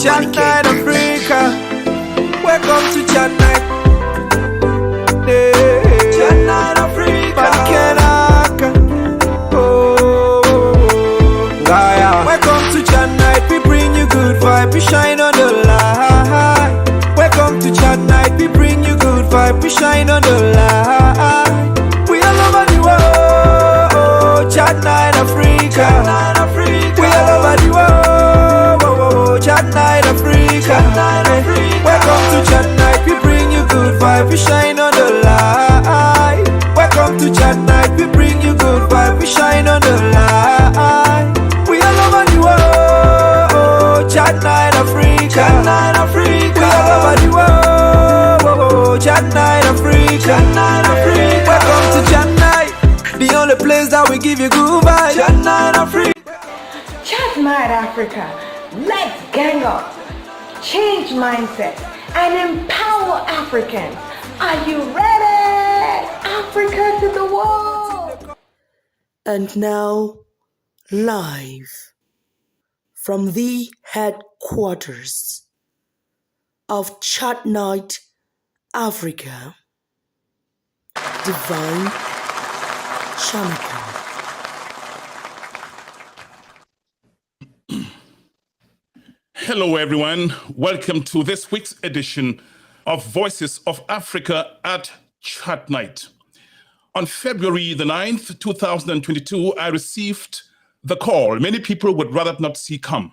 Chat Night Africa. Welcome to Chat Night. Chat Night Africa. Welcome to Chat Night. We bring you good vibe. We shine on the light. Welcome to Chat Night. We bring you good vibe. We shine on the light. We all over the world. Chat Night Africa. We all over the world. Chat Night Africa. Welcome to Chat Night. We bring you good vibe. We shine on the light. Welcome to Chat Night. We bring you good vibe. We shine on the light. We all over the world. Chat Night Africa. We all over the world. Chat Night Africa. Welcome to Chat Night, the only place that we give you good vibes. Chat Night Africa. Chat Night Africa. Let's gang up, change mindset, and empower Africans. Are you ready? Africa to the world. And now, live from the headquarters of Chat Night Africa, Divine Shamika. Hello, everyone. Welcome to this week's edition of Voices of Africa at Chat Night. On February the 9th, 2022, I received the call many people would rather not see come.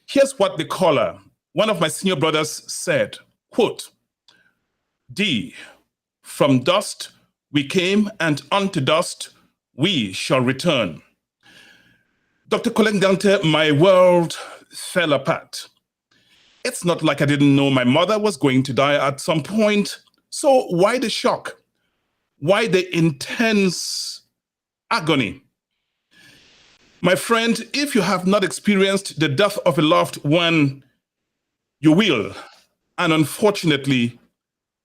Here's what the caller, one of my senior brothers, said, quote, D, from dust we came and unto dust we shall return. Dr. Collette Ngante, my world fell apart. It's not like I didn't know my mother was going to die at some point. So why the shock? Why the intense agony? My friend, if you have not experienced the death of a loved one, you will, and unfortunately,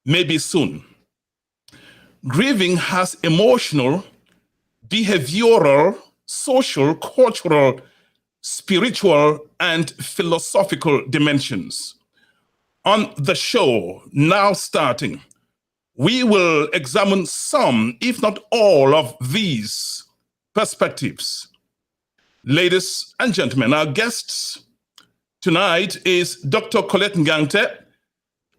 maybe soon. Grieving has emotional, behavioral, social, cultural, spiritual, and philosophical dimensions. On the show, now starting, we will examine some, if not all, of these perspectives. Ladies and gentlemen, our guests tonight is Dr. Collette Ngante,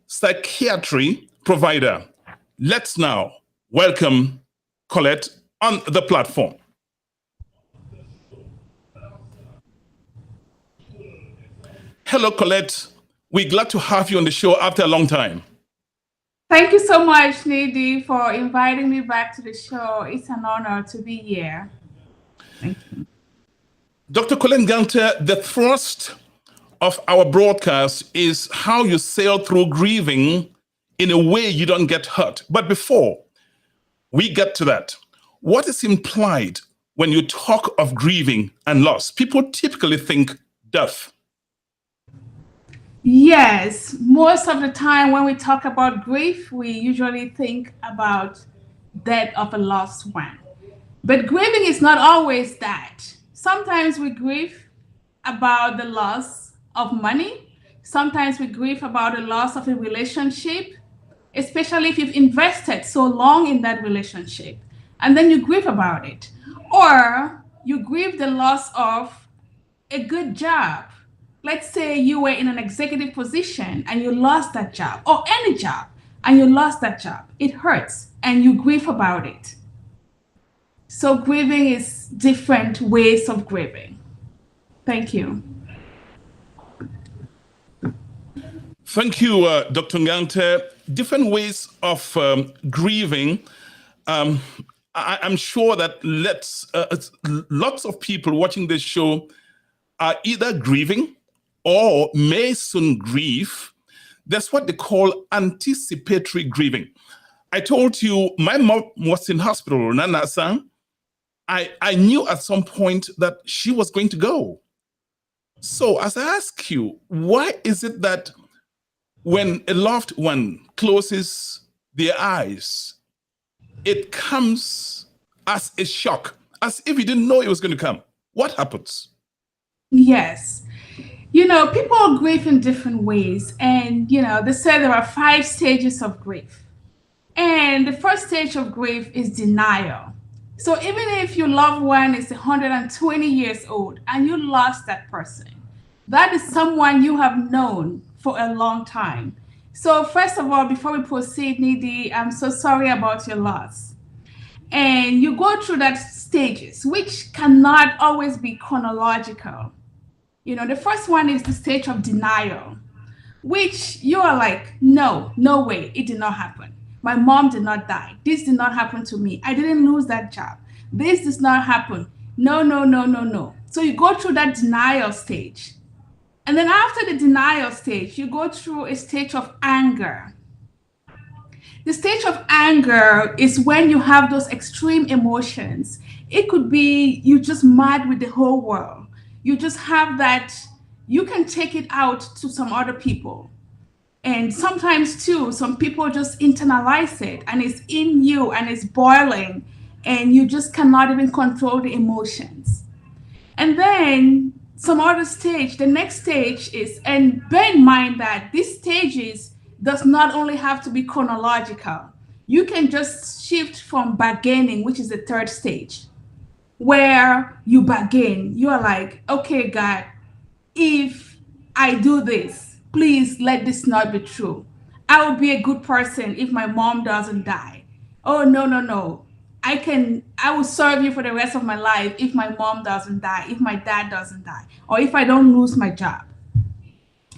psychiatry provider. Let's now welcome Collette on the platform. Hello, Collette. We're glad to have you on the show after a long time. Thank you so much, Nidi, for inviting me back to the show. It's an honor to be here. Thank you. Dr. Collette Ngante, the thrust of our broadcast is how you sail through grieving in a way you don't get hurt. But before we get to that, what is implied when you talk of grieving and loss? People typically think death. Yes, most of the time when we talk about grief, we usually think about death of a lost one. But grieving is not always that. Sometimes we grieve about the loss of money. Sometimes we grieve about the loss of a relationship, especially if you've invested so long in that relationship, and then you grieve about it. Or you grieve the loss of a good job. Let's say you were in an executive position and you lost that job, or any job, and you lost that job. It hurts and you grieve about it. So grieving is different ways of grieving. Thank you. Thank you, Dr. Ngante. Different ways of grieving. I'm sure that lots of people watching this show are either grieving or may soon grieve. That's what they call anticipatory grieving. I told you my mom was in hospital, Nana-san. I knew at some point that she was going to go. So as I ask you, why is it that when a loved one closes their eyes, it comes as a shock, as if you didn't know it was going to come? What happens? Yes. People grieve in different ways. And, they say there are 5 stages of grief. And the first stage of grief is denial. So even if your loved one is 120 years old and you lost that person, that is someone you have known for a long time. So first of all, before we proceed, Nidhi, I'm so sorry about your loss. And you go through that stages, which cannot always be chronological. The first one is the stage of denial, which you are like, no way, it did not happen. My mom did not die. This did not happen to me. I didn't lose that job. This does not happen. No. So you go through that denial stage. And then after the denial stage, you go through a stage of anger. The stage of anger is when you have those extreme emotions. It could be you just mad with the whole world. You just have that, you can take it out to some other people. And sometimes too, some people just internalize it and it's in you and it's boiling and you just cannot even control the emotions. And then some other stage, the next stage is, and bear in mind that these stages does not only have to be chronological. You can just shift from bargaining, which is the third stage, where you bargain. You are like, okay, God, if I do this, please let this not be true. I will be a good person if my mom doesn't die. Oh, no. I will serve you for the rest of my life if my mom doesn't die, if my dad doesn't die, or if I don't lose my job.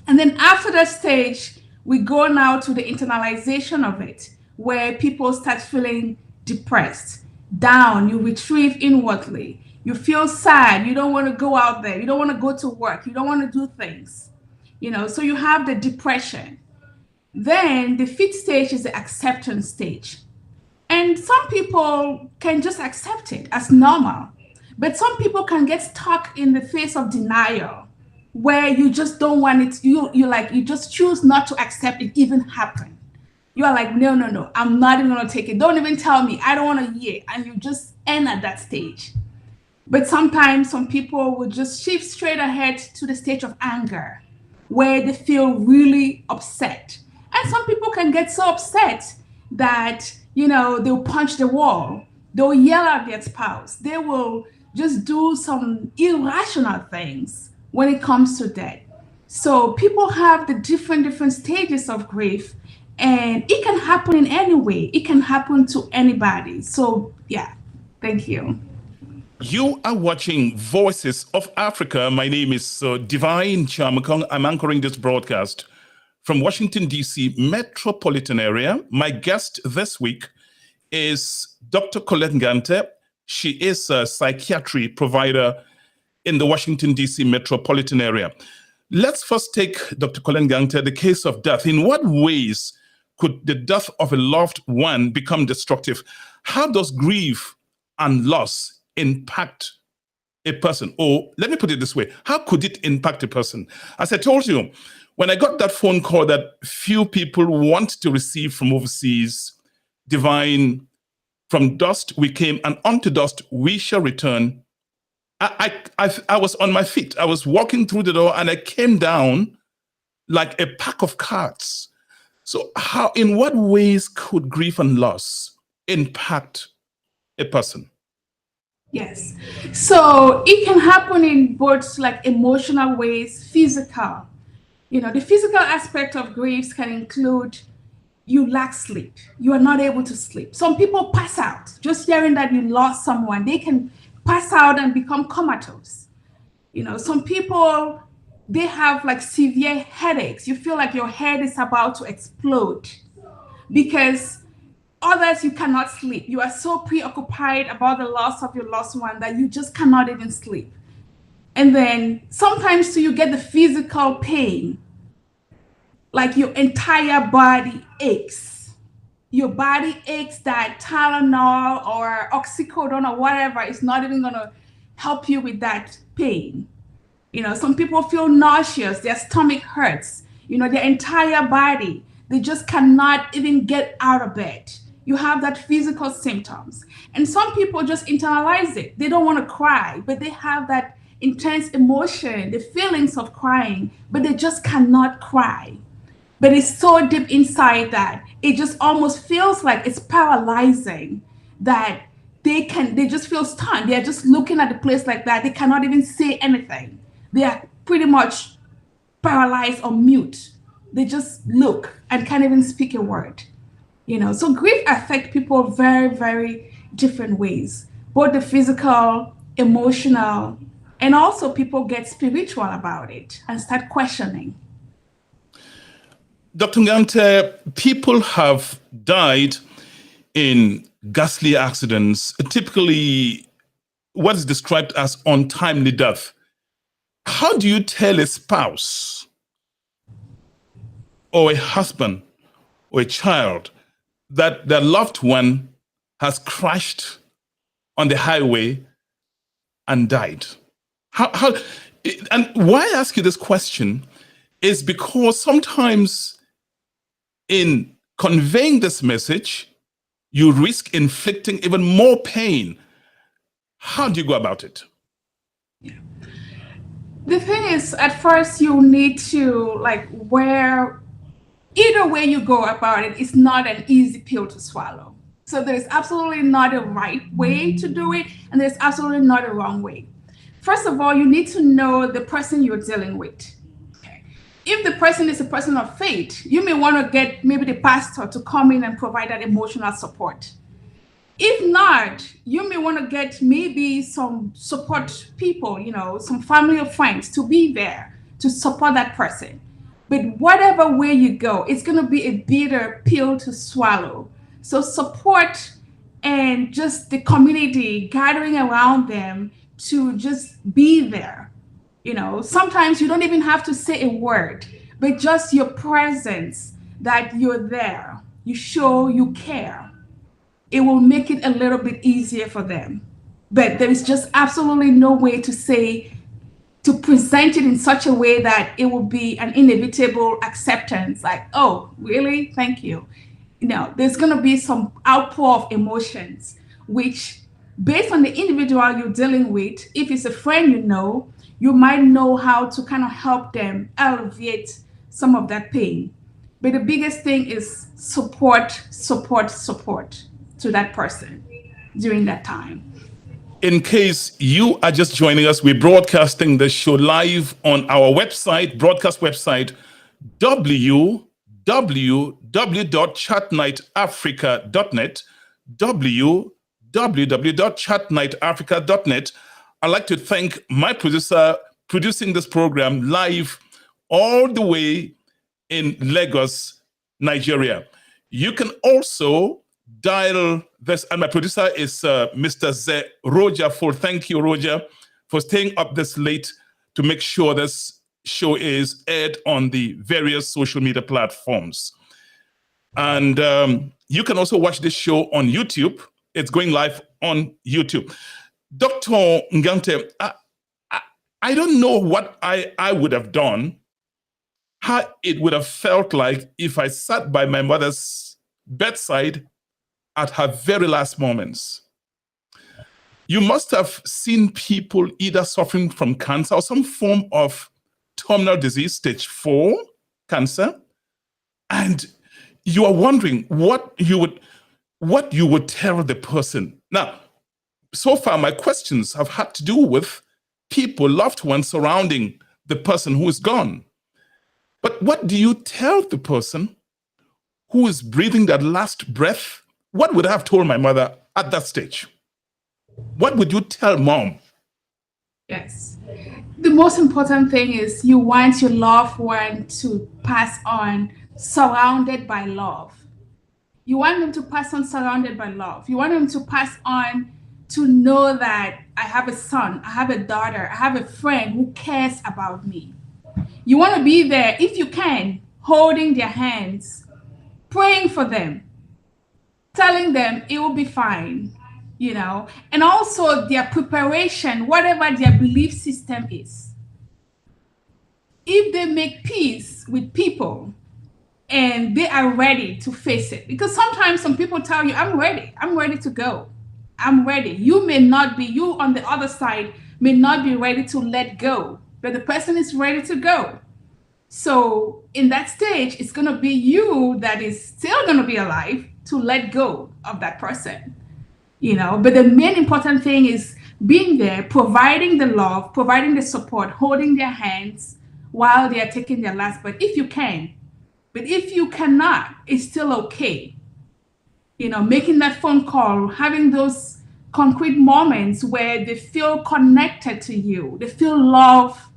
And then after that stage, we go now to the internalization of it, where people start feeling depressed, down, you retrieve inwardly, you feel sad, you don't want to go out there, you don't want to go to work, you don't want to do things, so you have the depression. Then the fifth stage is the acceptance stage. And some people can just accept it as normal, but some people can get stuck in the phase of denial, where you just don't want it, you just choose not to accept it even happen. You are like, no, I'm not even gonna take it. Don't even tell me, I don't want to hear. And you just end at that stage. But sometimes some people will just shift straight ahead to the stage of anger, where they feel really upset. And some people can get so upset that, they'll punch the wall, they'll yell at their spouse, they will just do some irrational things when it comes to death. So people have the different stages of grief, and it can happen in any way. It can happen to anybody. So yeah, thank you. You are watching Voices of Africa. My name is Divine Chamakong. I'm anchoring this broadcast from Washington, D.C. metropolitan area. My guest this week is Dr. Collette Ngante. She is a psychiatry provider in the Washington, D.C. metropolitan area. Let's first take Dr. Collette Ngante, the case of death. In what ways could the death of a loved one become destructive? How does grief and loss impact a person? Or let me put it this way, how could it impact a person? As I told you, when I got that phone call that few people want to receive from overseas, Divine, from dust we came and unto dust we shall return. I was on my feet. I was walking through the door and I came down like a pack of cards. So in what ways could grief and loss impact a person? Yes. So it can happen in both like emotional ways, physical. The physical aspect of griefs can include you lack sleep. You are not able to sleep. Some people pass out. Just hearing that you lost someone, they can pass out and become comatose. Some people, they have like severe headaches. You feel like your head is about to explode because others, you cannot sleep. You are so preoccupied about the loss of your loved one that you just cannot even sleep. And then sometimes too, you get the physical pain, like your entire body aches. Your body aches that Tylenol or oxycodone or whatever is not even gonna help you with that pain. Some people feel nauseous, their stomach hurts, their entire body, they just cannot even get out of bed. You have that physical symptoms. And some people just internalize it. They don't want to cry, but they have that intense emotion, the feelings of crying, but they just cannot cry. But it's so deep inside that it just almost feels like it's paralyzing, that they just feel stunned. They're just looking at the place like that. They cannot even say anything. They are pretty much paralyzed or mute. They just look and can't even speak a word. So grief affects people very, very different ways, both the physical, emotional, and also people get spiritual about it and start questioning. Dr. Ngante, people have died in ghastly accidents, typically what is described as untimely death. How do you tell a spouse or a husband or a child that their loved one has crashed on the highway and died? And why I ask you this question is because sometimes in conveying this message, you risk inflicting even more pain. How do you go about it? The thing is, at first you need to either way you go about it, it's not an easy pill to swallow. So there's absolutely not a right way to do it, and there's absolutely not a wrong way. First of all, you need to know the person you're dealing with. If the person is a person of faith, you may want to get maybe the pastor to come in and provide that emotional support. If not, you may want to get maybe some support people, some family or friends to be there to support that person. But whatever way you go, it's going to be a bitter pill to swallow. So support and just the community gathering around them to just be there. Sometimes you don't even have to say a word, but just your presence, that you're there, you show you care. It will make it a little bit easier for them. But there is just absolutely no way to present it in such a way that it will be an inevitable acceptance, like, oh, really? Thank you. There's going to be some outpour of emotions, which based on the individual you're dealing with, if it's a friend you might know how to kind of help them alleviate some of that pain. But the biggest thing is support to that person during that time. In case you are just joining us, we're broadcasting the show live on our broadcast website, www.chatnightafrica.net, www.chatnightafrica.net. I'd like to thank my producer producing this program live all the way in Lagos, Nigeria. You can also dial this, and my producer is Mr. Ze Roger Ford. Thank you, Roger, for staying up this late to make sure this show is aired on the various social media platforms. And you can also watch this show on YouTube. It's going live on YouTube. Dr. Ngante, I don't know what I would have done, how it would have felt like if I sat by my mother's bedside at her very last moments. You must have seen people either suffering from cancer or some form of terminal disease, stage 4 cancer, and you are wondering what you would tell the person. Now, so far, my questions have had to do with people, loved ones surrounding the person who is gone. But what do you tell the person who is breathing that last breath? What would I have told my mother at that stage? What would you tell mom? Yes. The most important thing is you want your loved one to pass on surrounded by love. You want them to pass on surrounded by love. You want them to pass on to know that I have a son, I have a daughter, I have a friend who cares about me. You want to be there, if you can, holding their hands, praying for them, telling them it will be fine, and also their preparation, whatever their belief system is. If they make peace with people and they are ready to face it, because sometimes some people tell you, I'm ready to go. I'm ready. You may not be, you on the other side may not be ready to let go, but the person is ready to go. So in that stage, it's going to be you that is still going to be alive to let go of that person, But the main important thing is being there, providing the love, providing the support, holding their hands while they are taking their last breath, if you can. But if you cannot, it's still okay. Making that phone call, having those concrete moments where they feel connected to you, they feel love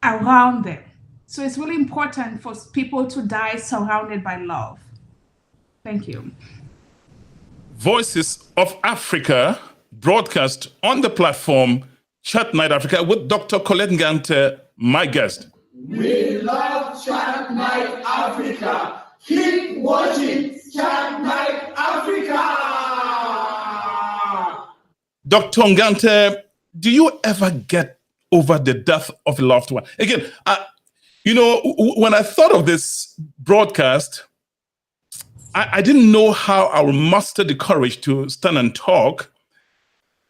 around them. So it's really important for people to die surrounded by love. Thank you. Voices of Africa broadcast on the platform Chat Night Africa with Dr. Collette Ngante, my guest. We love Chat Night Africa. Keep watching Chat Night Africa. Dr. Ngante, do you ever get over the death of a loved one? Again, when I thought of this broadcast, I didn't know how I would muster the courage to stand and talk,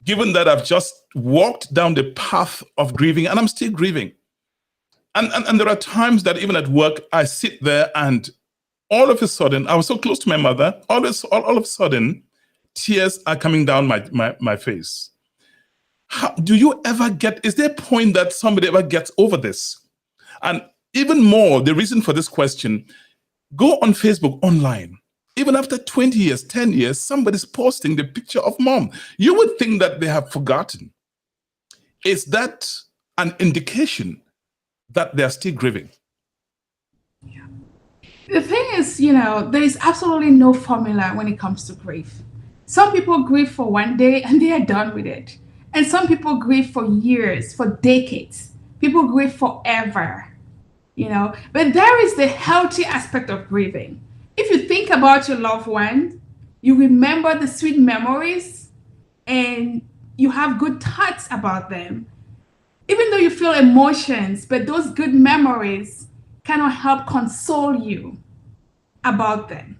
given that I've just walked down the path of grieving and I'm still grieving. And there are times that even at work, I sit there and all of a sudden, I was so close to my mother, all of a sudden, tears are coming down my face. Do you ever is there a point that somebody ever gets over this? And even more, the reason for this question, go on Facebook online. Even after 20 years, 10 years, somebody's posting the picture of mom. You would think that they have forgotten. Is that an indication that they're still grieving? Yeah. The thing is, there is absolutely no formula when it comes to grief. Some people grieve for one day and they are done with it. And some people grieve for years, for decades. People grieve forever, But there is the healthy aspect of grieving. If you think about your loved one, you remember the sweet memories and you have good thoughts about them. Even though you feel emotions, but those good memories cannot help console you about them.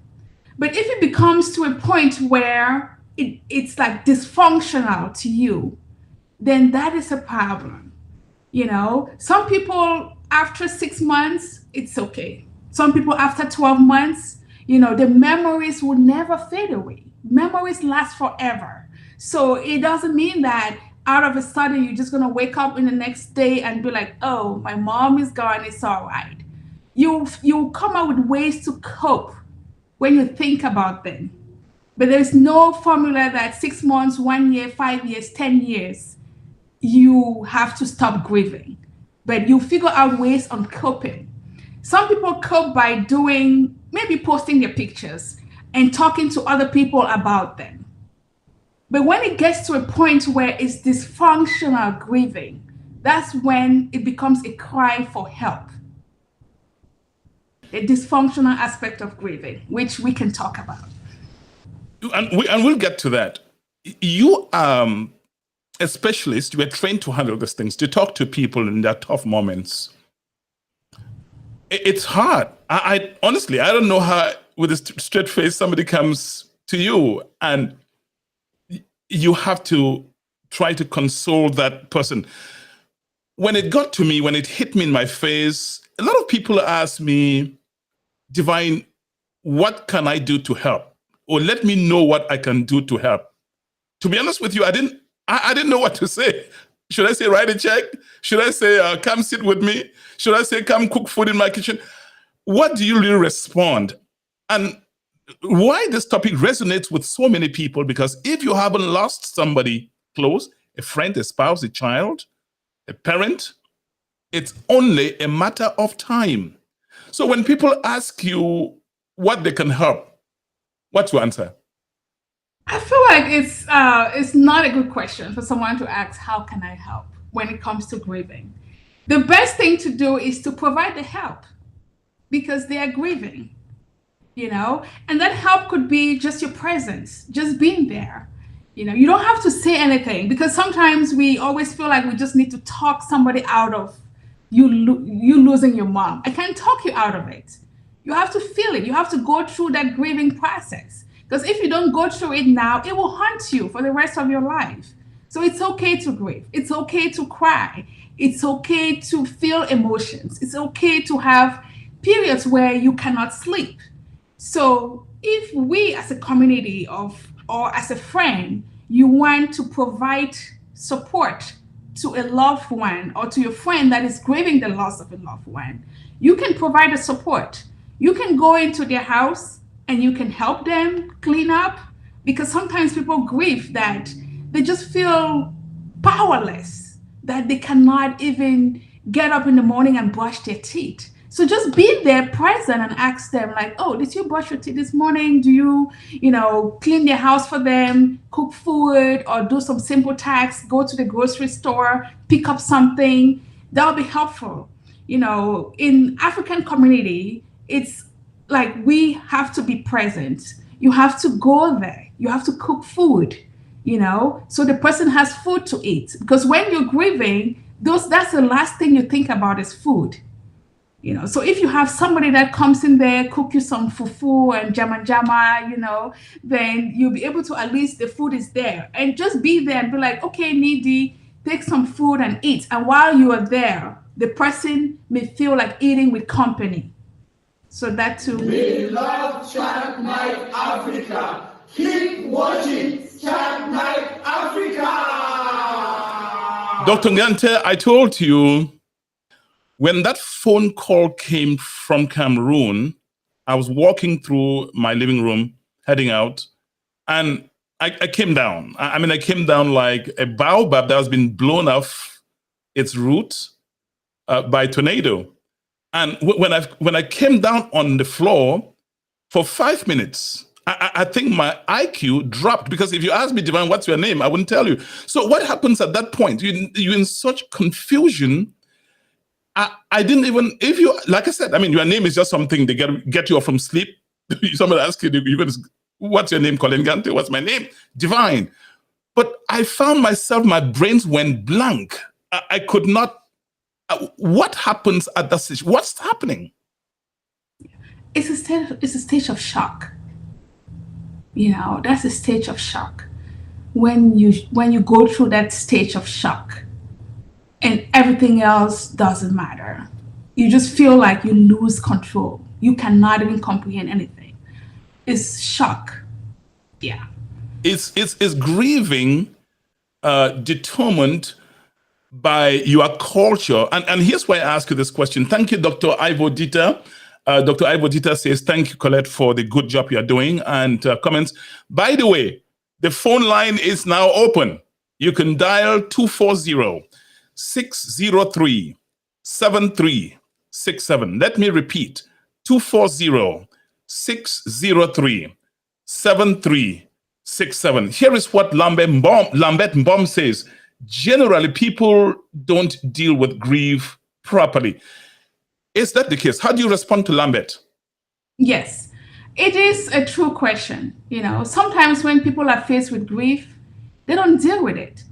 But if it becomes to a point where it's like dysfunctional to you, then that is a problem. Some people after 6 months, it's okay. Some people after 12 months, the memories will never fade away. Memories last forever. So it doesn't mean that out of a sudden you're just going to wake up in the next day and be like, oh, my mom is gone, it's all right. You'll come up with ways to cope when you think about them. But there's no formula that 6 months, 1 year, 5 years, 10 years, you have to stop grieving. But you figure out ways on coping. Some people cope by maybe posting their pictures and talking to other people about them. But when it gets to a point where it's dysfunctional grieving, that's when it becomes a cry for help. A dysfunctional aspect of grieving, which we can talk about. And we'll get to that. You are a specialist. You are trained to handle these things, to talk to people in their tough moments. It's hard. I honestly, I don't know how, with a straight face, somebody comes to you and you have to try to console that person. When it got to me, when it hit me in my face, a lot of people ask me, Divine, what can I do to help? Or let me know what I can do to help. To be honest with you, I didn't know what to say. Should I say write a check? Should I say come sit with me? Should I say come cook food in my kitchen? What do you really respond? And why this topic resonates with so many people, because if you haven't lost somebody close, a friend, a spouse, a child, a parent, it's only a matter of time. So when people ask you what they can help, what's your answer? I feel like it's not a good question for someone to ask, how can I help when it comes to grieving? The best thing to do is to provide the help because they are grieving, and that help could be just your presence, just being there. You don't have to say anything, because sometimes we always feel like we just need to talk somebody out of you losing your mom. I can't talk you out of it. You have to feel it. You have to go through that grieving process. Because if you don't go through it now, it will haunt you for the rest of your life. So it's okay to grieve. It's okay to cry. It's okay to feel emotions. It's okay to have periods where you cannot sleep. So if we as a community or as a friend, you want to provide support to a loved one or to your friend that is grieving the loss of a loved one, you can provide the support. You can go into their house and you can help them clean up, because sometimes people grieve that they just feel powerless, that they cannot even get up in the morning and brush their teeth. So just be there present and ask them like, oh, did you brush your teeth this morning? Do you, clean their house for them, cook food, or do some simple tasks, go to the grocery store, pick up something? That'll be helpful. In African community, it's like we have to be present. You have to go there. You have to cook food, so the person has food to eat. Because when you're grieving, that's the last thing you think about is food. So if you have somebody that comes in there, cook you some fufu and jama, then you'll be able to, at least the food is there. And just be there and be like, okay, Needy, take some food and eat. And while you are there, the person may feel like eating with company. So that too. We love Chat Night Africa. Keep watching Chat Night Africa. Dr. Ngante, I told you, when that phone call came from Cameroon, I was walking through my living room, heading out, and I came down. I came down like a baobab that has been blown off its root by a tornado. And when I came down on the floor for 5 minutes, I think my IQ dropped, because if you ask me, Divine, what's your name? I wouldn't tell you. So what happens at that point? You're in such confusion. I didn't even, if you, like I said, your name is just something they get you off from sleep. Somebody asks you, what's your name? Collette Ngante. What's my name? Divine. But I found myself, my brains went blank. I could not, what happens at that stage? What's happening? It's a stage of shock. That's a stage of shock. When you go through that stage of shock, and everything else doesn't matter. You just feel like you lose control. You cannot even comprehend anything. It's shock. Yeah. Is grieving determined by your culture? And here's why I ask you this question. Thank you, Dr. Ivo Dita. Dr. Ivo Dita says, thank you, Collette, for the good job you're doing, and comments. By the way, the phone line is now open. You can dial 240-603-7367. Let me repeat, 240-603-7367. Here is what Lambert Mbom says. Generally, people don't deal with grief properly. Is that the case? How do you respond to Lambert? Yes, it is a true question. Sometimes when people are faced with grief, they don't deal with it.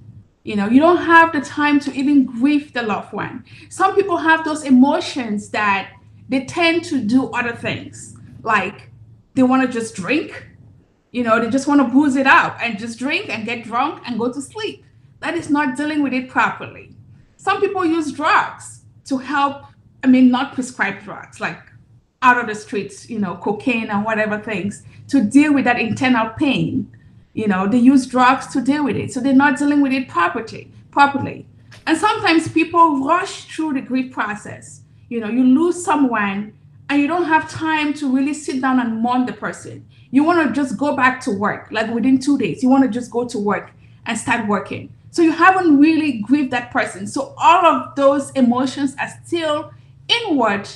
You don't have the time to even grieve the loved one. Some people have those emotions that they tend to do other things. Like they want to just drink, they just want to booze it out and just drink and get drunk and go to sleep. That is not dealing with it properly. Some people use drugs to help, not prescribed drugs, like out of the streets, cocaine and whatever things, to deal with that internal pain. They use drugs to deal with it. So they're not dealing with it properly. And sometimes people rush through the grief process. You lose someone and you don't have time to really sit down and mourn the person. You want to just go back to work, like within 2 days. You want to just go to work and start working. So you haven't really grieved that person. So all of those emotions are still inward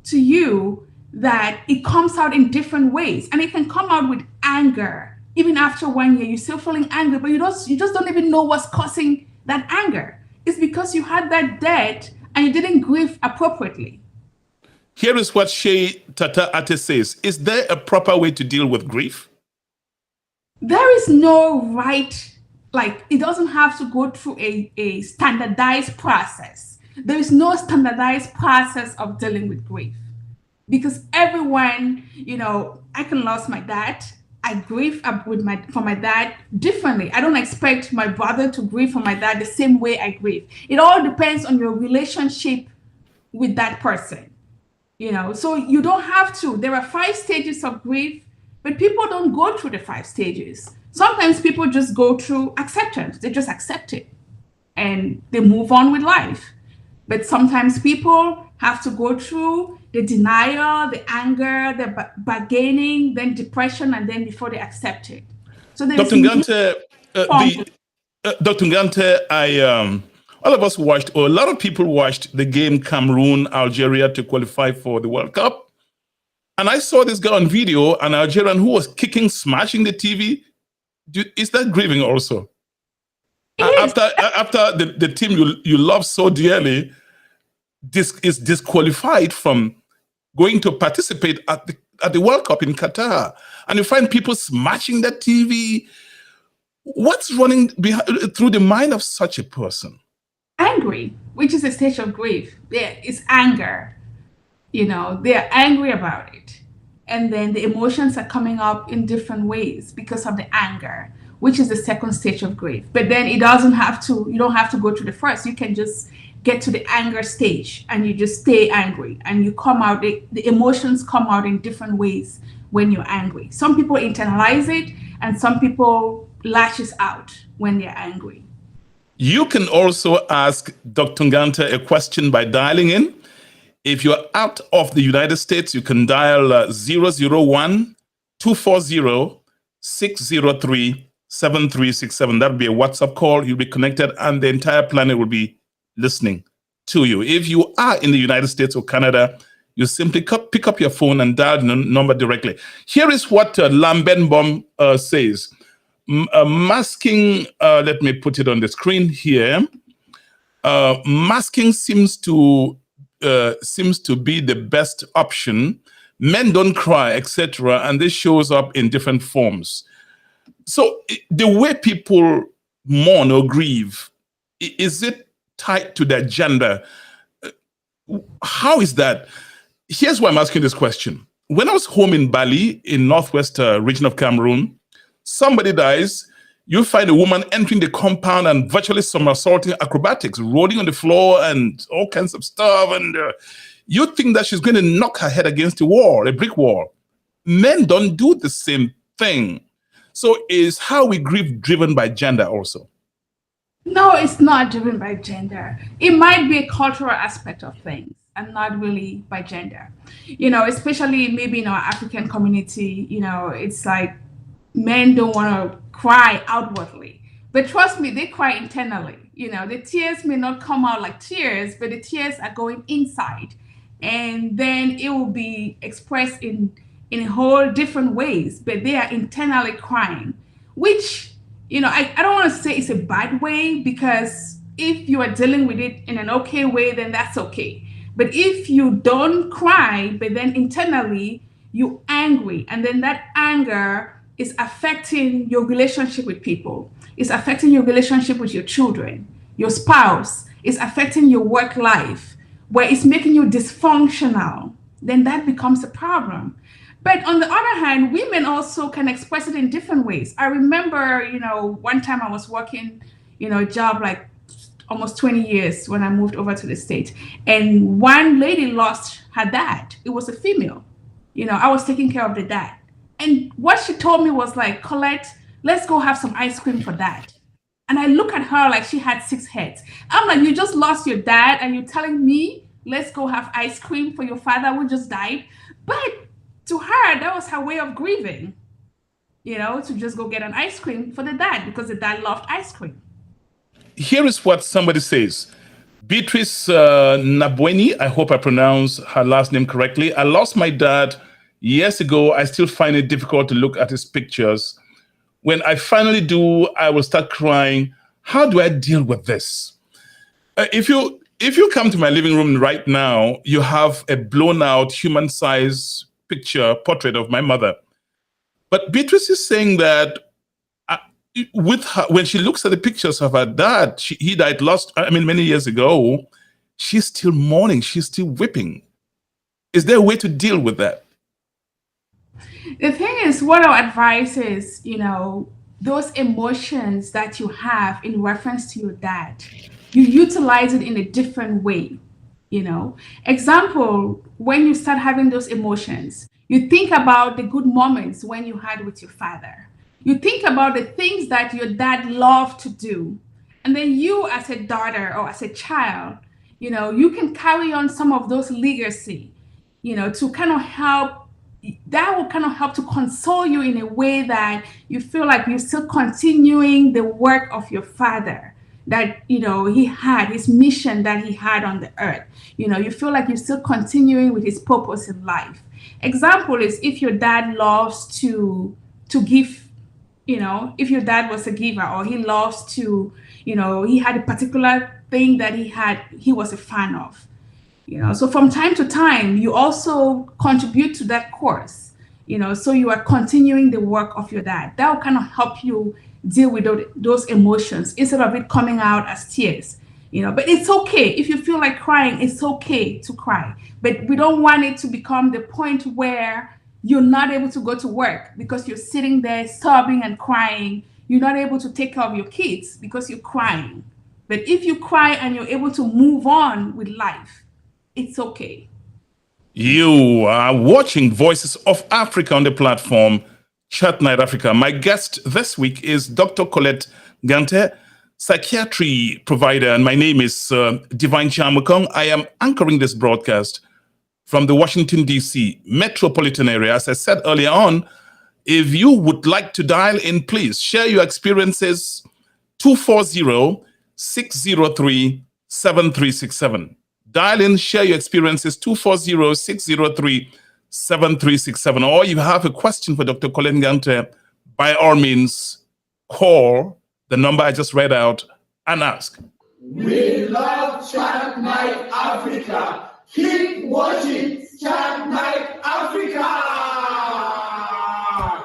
to you, that it comes out in different ways. And it can come out with anger. Even after 1 year, you're still feeling angry, but you just don't even know what's causing that anger. It's because you had that debt and you didn't grieve appropriately. Here is what Shea Tata Ate says. Is there a proper way to deal with grief? There is no right, it doesn't have to go through a standardized process. There is no standardized process of dealing with grief. Because everyone, I can lose my dad. I grieve for my dad differently. I don't expect my brother to grieve for my dad the same way I grieve. It all depends on your relationship with that person, so you don't have to. There are 5 stages of grief, but people don't go through the 5 stages. Sometimes people just go through acceptance. They just accept it and they move on with life. But sometimes people have to go through the denial, the anger, the bargaining, then depression, and then before they accept it. So Dr. Ngante, Dr. Ngante, all of us watched, or a lot of people watched the game Cameroon, Algeria to qualify for the World Cup. And I saw this guy on video, an Algerian who was kicking, smashing the TV. Is that grieving also? After the team you love so dearly is disqualified from going to participate at the World Cup in Qatar, and you find people smashing that TV. What's running through the mind of such a person? Angry, which is a stage of grief. It's anger. They're angry about it. And then the emotions are coming up in different ways because of the anger, which is the second stage of grief. But then you don't have to go to the first. You can just get to the anger stage and you just stay angry and you come out, the emotions come out in different ways when you're angry. Some people internalize it and some people lashes out when they're angry. You can also ask Dr. Ngante a question by dialing in. If you're out of the United States, you can dial 001-240-603-7367. That'll be a WhatsApp call. You'll be connected and the entire planet will be listening to you. If you are in the United States or Canada, you simply pick up your phone and dial the number directly. Here is what Lambenbom says. Masking, let me put it on the screen here. Masking seems to be the best option. Men don't cry, etc., and this shows up in different forms. So the way people mourn or grieve, is it tied to their gender? How is that? Here's why I'm asking this question. When I was home in Bali, in northwest region of Cameroon, somebody dies, you find a woman entering the compound and virtually somersaulting acrobatics, rolling on the floor and all kinds of stuff. And you think that she's going to knock her head against a wall, a brick wall. Men don't do the same thing. So is how we grieve driven by gender also? No, it's not driven by gender. It might be a cultural aspect of things and not really by gender. Especially maybe in our African community, it's like men don't want to cry outwardly, but trust me, they cry internally. The tears may not come out like tears, but the tears are going inside, and then it will be expressed in a whole different ways, but they are internally crying, which I don't want to say it's a bad way, because if you are dealing with it in an okay way, then that's okay. But if you don't cry, but then internally you're angry, and then that anger is affecting your relationship with people. It's affecting your relationship with your children, your spouse. It's affecting your work life, where it's making you dysfunctional. Then that becomes a problem. But on the other hand, women also can express it in different ways. I remember, one time I was working, a job like almost 20 years when I moved over to the States. And one lady lost her dad. It was a female. I was taking care of the dad. And what she told me was like, Collette, let's go have some ice cream for dad. And I look at her like she had 6 heads. I'm like, you just lost your dad and you're telling me, let's go have ice cream for your father who just died? But to her, that was her way of grieving, to just go get an ice cream for the dad because the dad loved ice cream. Here is what somebody says. Beatrice Nabweni, I hope I pronounced her last name correctly. I lost my dad years ago. I still find it difficult to look at his pictures. When I finally do, I will start crying. How do I deal with this? If you come to my living room right now, you have a blown out human-sized portrait of my mother. But Beatrice is saying that with her, when she looks at the pictures of her dad, he died many years ago, she's still mourning, she's still weeping. Is there a way to deal with that? The thing is, what our advice is, those emotions that you have in reference to your dad, you utilize it in a different way. Example, when you start having those emotions, you think about the good moments when you had with your father. You think about the things that your dad loved to do. And then you, as a daughter or as a child, you can carry on some of those legacy, to kind of help. That will kind of help to console you in a way that you feel like you're still continuing the work of your father, that he had his mission that he had on the earth. You feel like you're still continuing with his purpose in life. Example is, if your dad loves to give, if your dad was a giver, or he loves to, he had a particular thing that he was a fan of. So from time to time, you also contribute to that course, so you are continuing the work of your dad. That will kind of help you deal with those emotions instead of it coming out as tears. But it's okay. If you feel like crying, it's okay to cry. But we don't want it to become the point where you're not able to go to work because you're sitting there sobbing and crying. You're not able to take care of your kids because you're crying. But if you cry and you're able to move on with life, it's okay. You are watching Voices of Africa on the platform Chat Night Africa. My guest this week is Dr. Collette Ngante, psychiatry provider, and my name is Divine Chamukong. I am anchoring this broadcast from the Washington, D.C. metropolitan area. As I said earlier on, if you would like to dial in, please share your experiences. 240-603-7367. Dial in, share your experiences, 240-603-7367. Or you have a question for Dr. Collette Ngante, by all means, call the number I just read out and ask. We love Chat Night Africa. Keep watching Chat Night Africa.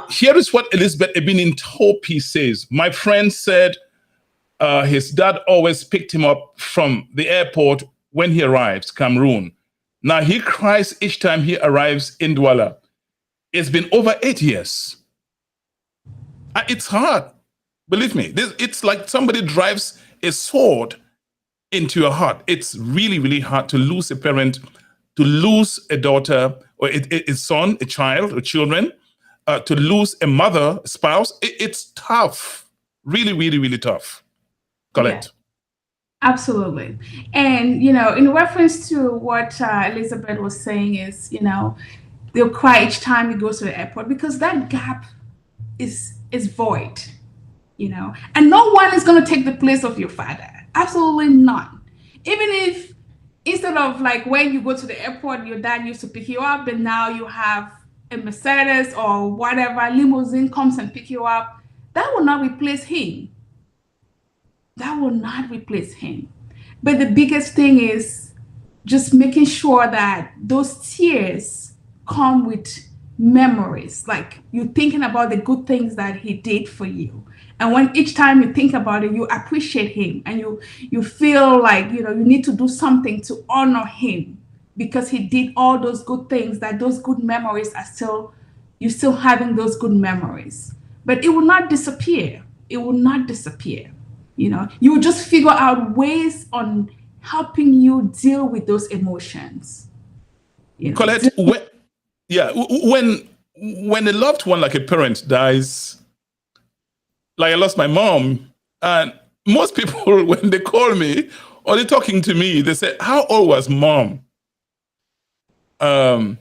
Here is what Elizabeth Ebening Topi says. My friend said his dad always picked him up from the airport when he arrives, Cameroon. Now he cries each time he arrives in Douala. It's been over 8 years. It's hard. Believe me, it's like somebody drives a sword into your heart. It's really, really hard to lose a parent, to lose a daughter, or a son, a child, or children, to lose a mother, a spouse. It's tough. Really, really, really tough. Collette. Yeah. Absolutely. And, in reference to what Elizabeth was saying is, they'll cry each time he goes to the airport because that gap is void, and no one is going to take the place of your father. Absolutely none. Even if instead of like when you go to the airport, your dad used to pick you up, and now you have a Mercedes or whatever limousine comes and pick you up, that will not replace him. That will not replace him. But the biggest thing is just making sure that those tears come with memories. Like you're thinking about the good things that he did for you. And when each time you think about it, you appreciate him, and you feel like, you need to do something to honor him because he did all those good things, that those good memories you're still having those good memories. But it will not disappear. It will not disappear. You will just figure out ways on helping you deal with those emotions. Collette, when a loved one, like a parent, dies, like I lost my mom, and most people, when they call me or they're talking to me, they say, "How old was mom?" I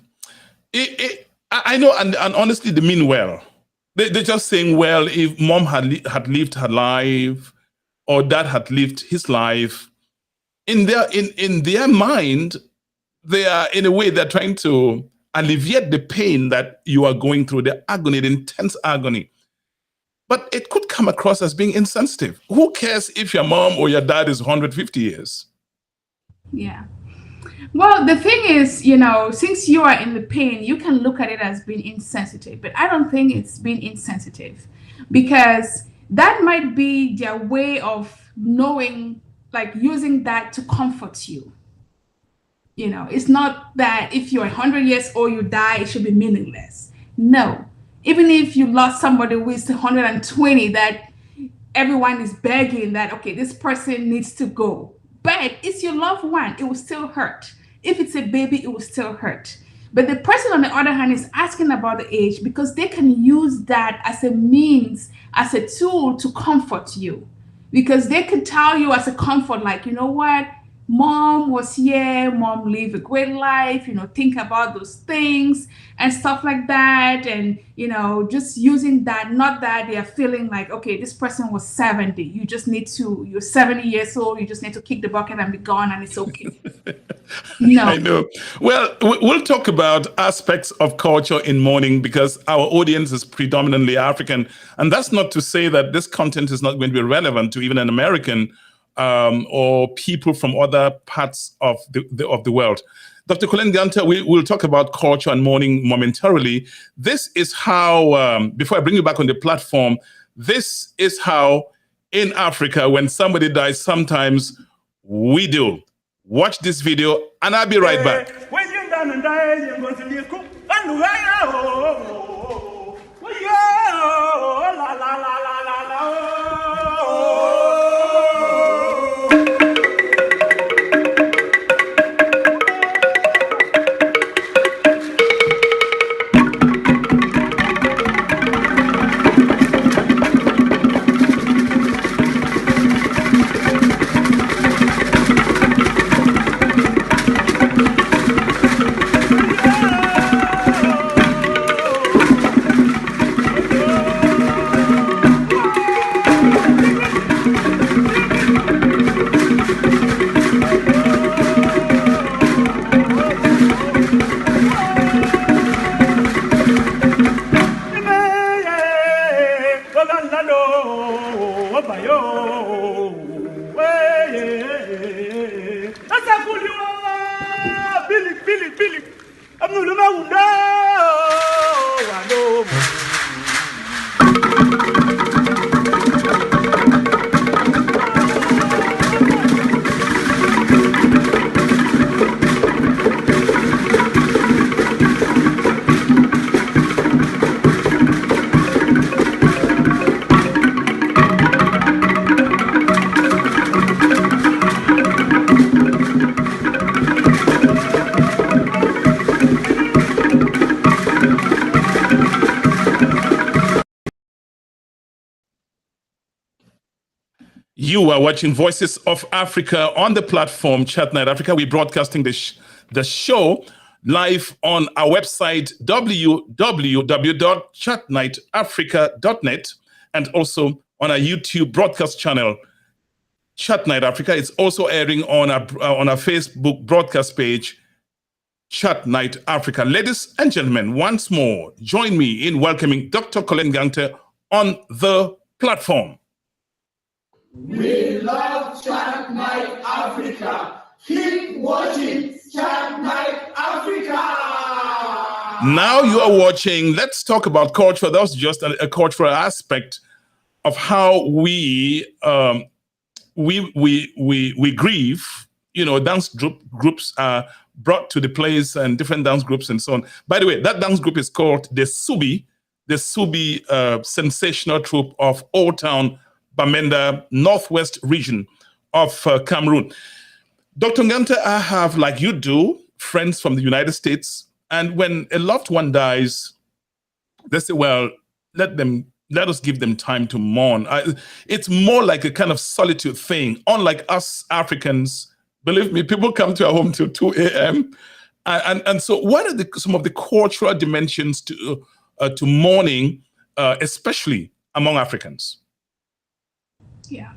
know, and honestly, they mean well. They're just saying, well, if mom had lived her life, or dad had lived his life, in their mind, they are, in a way, they're trying to alleviate the pain that you are going through, the agony, the intense agony. But it could come across as being insensitive. Who cares if your mom or your dad is 150 years? Yeah. Well, the thing is, since you are in the pain, you can look at it as being insensitive, but I don't think it's being insensitive, because that might be their way of knowing, like using that to comfort you. It's not that if you're 100 years old, you die, it should be meaningless. No, Even if you lost somebody who is 120, that everyone is begging that, okay, this person needs to go. But it's your loved one, it will still hurt. If it's a baby, it will still hurt. But the person, on the other hand, is asking about the age because they can use that as a means, as a tool to comfort you. Because they could tell you as a comfort, like, you know what, mom was here, mom lived a great life, think about those things and stuff like that. And, just using that, not that they are feeling like, okay, this person was 70. You're 70 years old, you just need to kick the bucket and be gone and it's okay. No. I know. Well, we'll talk about aspects of culture in mourning because our audience is predominantly African. And that's not to say that this content is not going to be relevant to even an American or people from other parts of the world. Dr. Collette Ngante, we'll talk about culture and mourning momentarily. This is how, before I bring you back on the platform, this is how in Africa, when somebody dies, sometimes we do. Watch this video and I'll be right back. You are watching Voices of Africa on the platform Chat Night Africa. We're broadcasting the show live on our website, www.chatnightafrica.net, and also on our YouTube broadcast channel, Chat Night Africa. It's also airing on our Facebook broadcast page, Chat Night Africa. Ladies and gentlemen, once more, join me in welcoming Dr. Collette Ngante on the platform. We love Chat Night Africa. Keep watching Chat Night Africa. Now you are watching. Let's talk about culture. That was just a cultural aspect of how we grieve. Dance groups are brought to the place and different dance groups and so on. By the way, that dance group is called the Subi sensational troupe of Old Town Bamenda, northwest region of Cameroon. Dr. Ngante, I have, like you do, friends from the United States, and when a loved one dies, they say, well, let us give them time to mourn. It's more like a kind of solitude thing. Unlike us Africans, believe me, people come to our home till 2 a.m. And so what are some of the cultural dimensions to mourning, especially among Africans? Yeah.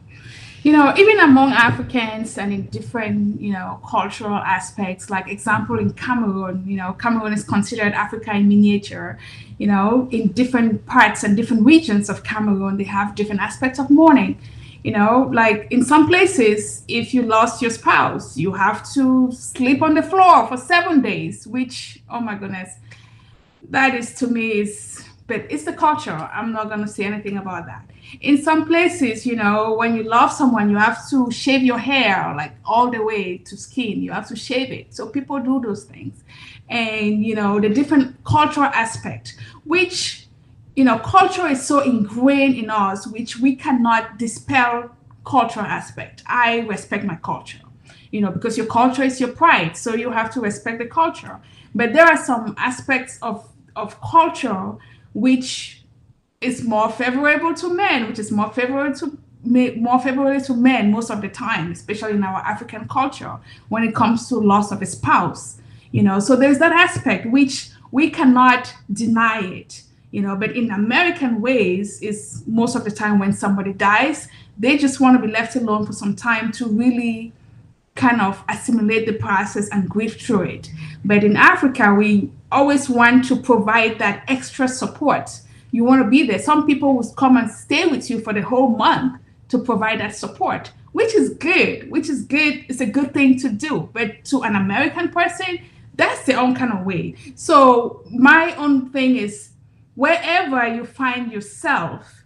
Even among Africans and in different, cultural aspects, like example in Cameroon, Cameroon is considered Africa in miniature. In different parts and different regions of Cameroon, they have different aspects of mourning. Like in some places, if you lost your spouse, you have to sleep on the floor for 7 days, which, oh my goodness, that is, to me, but it's the culture. I'm not going to say anything about that. In some places, when you love someone, you have to shave your hair like all the way to skin. You have to shave it. So people do those things. And, the different cultural aspect, which culture is so ingrained in us, which we cannot dispel cultural aspect. I respect my culture, because your culture is your pride, so you have to respect the culture. But there are some aspects of culture which is more favorable to men, which is more favorable to men most of the time, especially in our African culture when it comes to loss of a spouse. So there's that aspect which we cannot deny it. But in American ways, is most of the time when somebody dies, they just want to be left alone for some time to really kind of assimilate the process and grieve through it. But in Africa, we always want to provide that extra support. You want to be there. Some people will come and stay with you for the whole month to provide that support, which is good. It's a good thing to do. But to an American person, that's their own kind of way. So my own thing is, wherever you find yourself,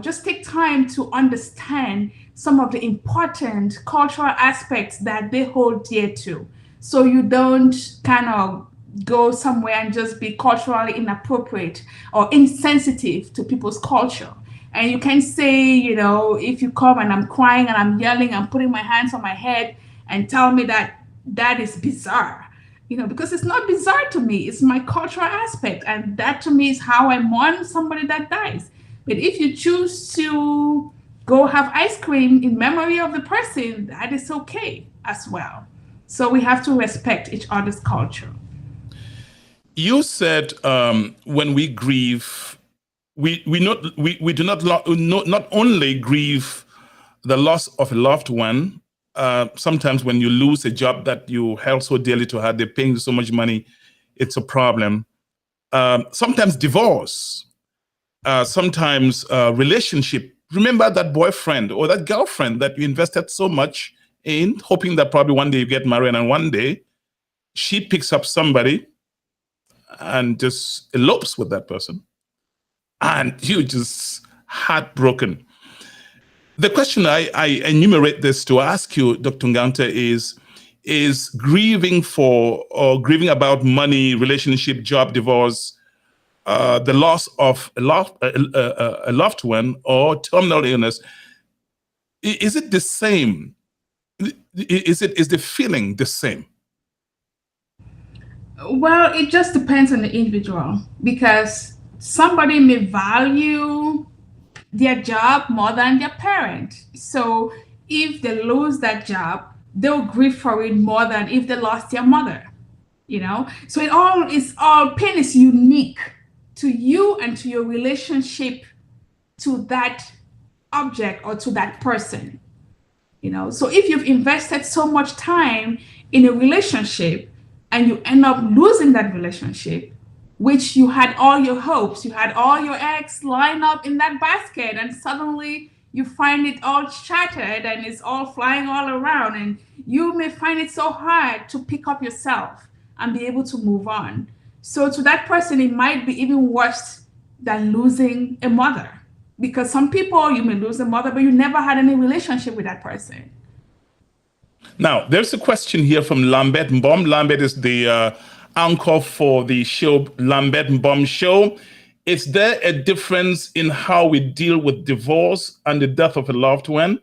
just take time to understand some of the important cultural aspects that they hold dear to. So you don't kind of go somewhere and just be culturally inappropriate or insensitive to people's culture. And you can say, if you come and I'm crying and I'm yelling and putting my hands on my head and tell me that is bizarre. Because it's not bizarre to me. It's my cultural aspect. And that to me is how I mourn somebody that dies. But if you choose to go have ice cream in memory of the person, that is okay as well. So we have to respect each other's culture. You said when we grieve, we do not only grieve the loss of a loved one. Sometimes when you lose a job that you held so dearly to have, they're paying you so much money, it's a problem. Sometimes divorce, sometimes relationship. Remember that boyfriend or that girlfriend that you invested so much in, hoping that probably one day you get married, and one day she picks up somebody and just elopes with that person, and you just heartbroken. The question I enumerate this to ask you, Dr. Ngante, is grieving for or grieving about money, relationship, job, divorce, the loss of a loved one, or terminal illness. Is it the same? Is the feeling the same? Well, it just depends on the individual, because somebody may value their job more than their parent. So if they lose that job, they'll grieve for it more than if they lost their mother. So pain is unique to you and to your relationship to that object or to that person. So if you've invested so much time in a relationship and you end up losing that relationship, which you had all your hopes, you had all your eggs lined up in that basket, and suddenly you find it all shattered and it's all flying all around, and you may find it so hard to pick up yourself and be able to move on. So to that person, it might be even worse than losing a mother, because some people, you may lose a mother, but you never had any relationship with that person. Now, there's a question here from Lambert Mbom. Lambert is the anchor for the show, Lambert Mbom Show. Is there a difference in how we deal with divorce and the death of a loved one?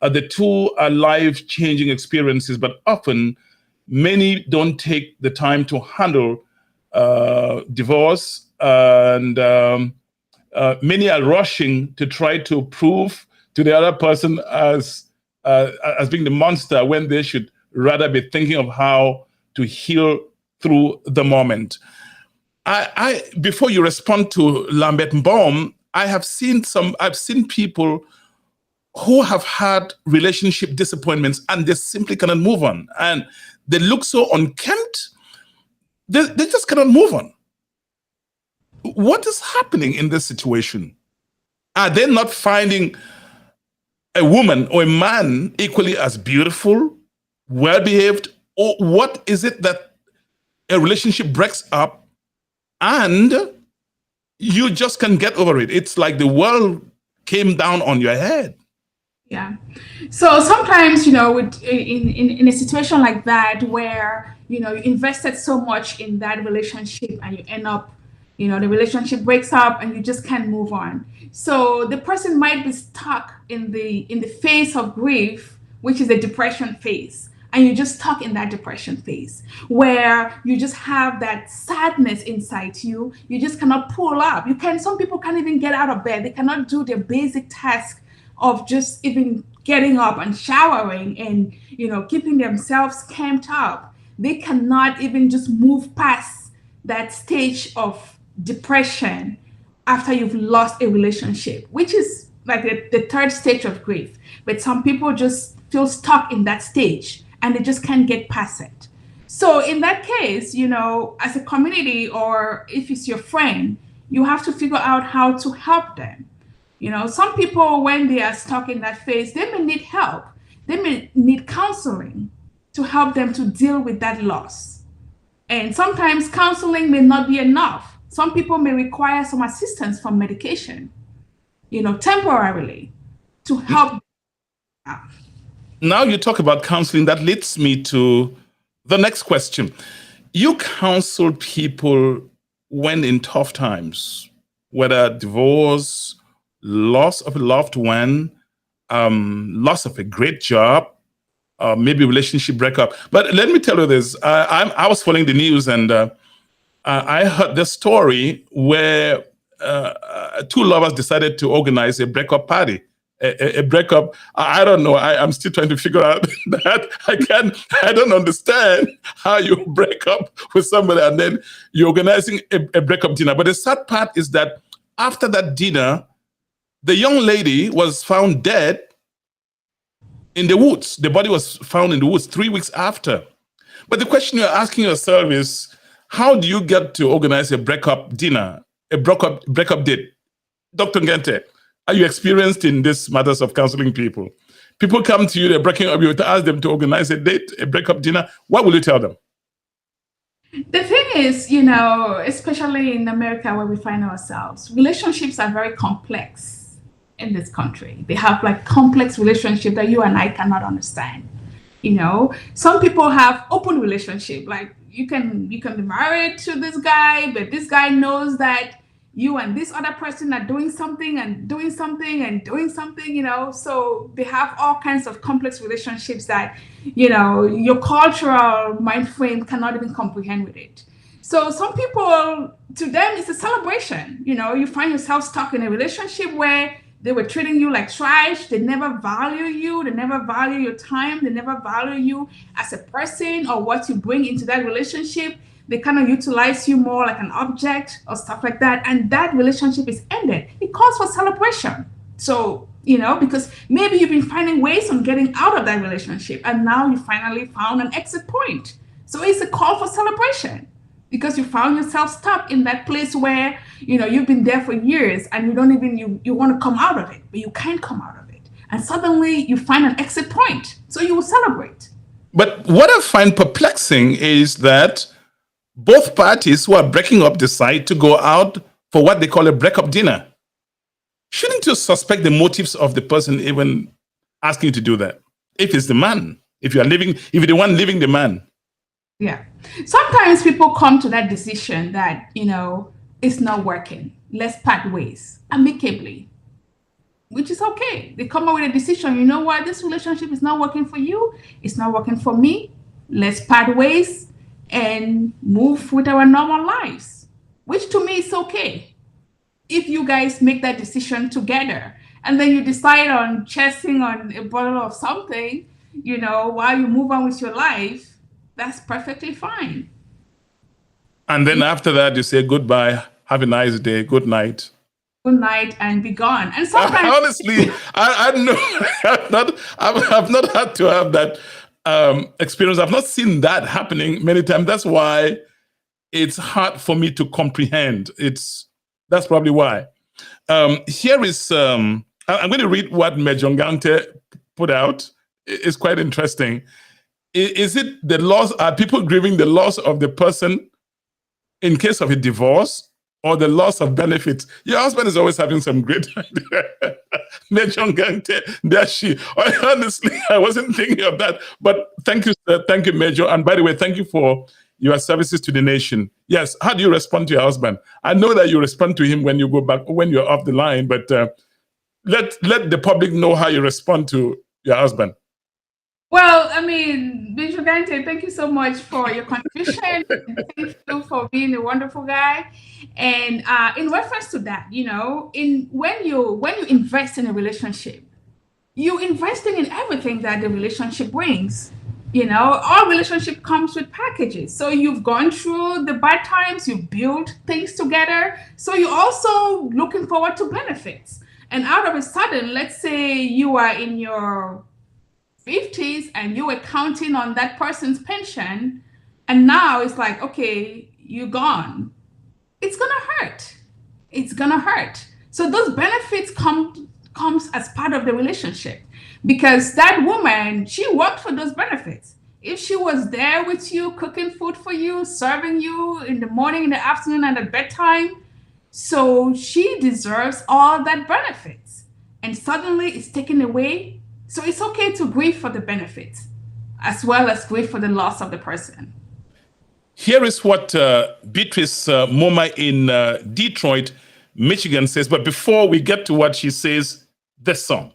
The two are life-changing experiences, but often many don't take the time to handle divorce, and many are rushing to try to prove to the other person as being the monster, when they should rather be thinking of how to heal through the moment. I before you respond to Lambert Mbom, I've seen people who have had relationship disappointments and they simply cannot move on, and they look so unkempt. They just cannot move on. What is happening in this situation? Are they not finding a woman or a man equally as beautiful, well-behaved, or what is it that a relationship breaks up and you just can't get over it? It's like the world came down on your head. Yeah. So sometimes, in a situation like that, where, you invested so much in that relationship and you end up, The relationship breaks up and you just can't move on. So the person might be stuck in the phase of grief, which is the depression phase. And you're just stuck in that depression phase where you just have that sadness inside you. You just cannot pull up. Some people can't even get out of bed. They cannot do their basic task of just even getting up and showering and, keeping themselves camped up. They cannot even just move past that stage of depression after you've lost a relationship, which is like the third stage of grief. But some people just feel stuck in that stage and they just can't get past it. So in that case, as a community, or if it's your friend, you have to figure out how to help them. Some people, when they are stuck in that phase, they may need help. They may need counseling to help them to deal with that loss. And sometimes counseling may not be enough. Some people may require some assistance from medication, temporarily to help. Now you talk about counseling. That leads me to the next question. You counsel people when in tough times, whether divorce, loss of a loved one, loss of a great job, maybe relationship breakup. But let me tell you this. I was following the news and I heard the story where two lovers decided to organize a breakup party. A breakup, I don't know. I'm still trying to figure out that. I don't understand how you break up with somebody and then you're organizing a breakup dinner. But the sad part is that after that dinner, the young lady was found dead in the woods. The body was found in the woods 3 weeks after. But the question you're asking yourself is, how do you get to organize a breakup dinner, a breakup date? Dr. Ngante, are you experienced in these matters of counseling people? People come to you, they're breaking up, you ask them to organize a date, a breakup dinner. What will you tell them? The thing is, especially in America where we find ourselves, relationships are very complex in this country. They have like complex relationships that you and I cannot understand. Some people have open relationship, like you can be married to this guy, but this guy knows that you and this other person are doing something and doing something and doing something, so they have all kinds of complex relationships that, your cultural mind frame cannot even comprehend with it. So some people, to them, it's a celebration. You find yourself stuck in a relationship where they were treating you like trash. They never value you. They never value your time. They never value you as a person or what you bring into that relationship. They kind of utilize you more like an object or stuff like that. And that relationship is ended. It calls for celebration. So, because maybe you've been finding ways on getting out of that relationship and now you finally found an exit point. So it's a call for celebration because you found yourself stuck in that place where, you've been there for years and you don't even, you want to come out of it, but you can't come out of it. And suddenly you find an exit point. So you will celebrate. But what I find perplexing is that both parties who are breaking up decide to go out for what they call a breakup dinner. Shouldn't you suspect the motives of the person even asking you to do that? If it's the man, if you're the one leaving the man. Yeah. Sometimes people come to that decision that, it's not working. Let's part ways amicably, which is okay. They come up with a decision. You know what? This relationship is not working for you. It's not working for me. Let's part ways and move with our normal lives, which to me is okay. If you guys make that decision together and then you decide on chasing on a bottle of something, while you move on with your life, that's perfectly fine. And then after that, you say goodbye, have a nice day, good night. Good night and be gone. And sometimes honestly, I know I've not had to have that experience. I've not seen that happening many times. That's why it's hard for me to comprehend. That's probably why. Here is I'm going to read what Major Ngante put out. It's quite interesting. Is it the loss? Are people grieving the loss of the person in case of a divorce or the loss of benefits? Your husband is always having some great idea. Major Ngante, there she. Honestly, I wasn't thinking of that. But thank you, sir. Thank you, Major. And by the way, thank you for your services to the nation. Yes. How do you respond to your husband? I know that you respond to him when you go back, when you're off the line, but let the public know how you respond to your husband. Well, I mean, Bishop Ngante, thank you so much for your contribution. Thank you for being a wonderful guy. And in reference to that, you know, when you invest in a relationship, you're investing in everything that the relationship brings. You know, our relationship comes with packages. So you've gone through the bad times, you've built things together. So you're also looking forward to benefits. And out of a sudden, let's say you are in your 50s and you were counting on that person's pension, and now it's like, okay, you're gone. It's gonna hurt. It's gonna hurt. So those benefits comes as part of the relationship, because that woman, she worked for those benefits. If she was there with you, cooking food for you, serving you in the morning, in the afternoon, and at bedtime, so she deserves all that benefits. And suddenly it's taken away. So it's okay to grieve for the benefits as well as grieve for the loss of the person. Here is what Beatrice Moma in Detroit, Michigan says. But before we get to what she says, this song.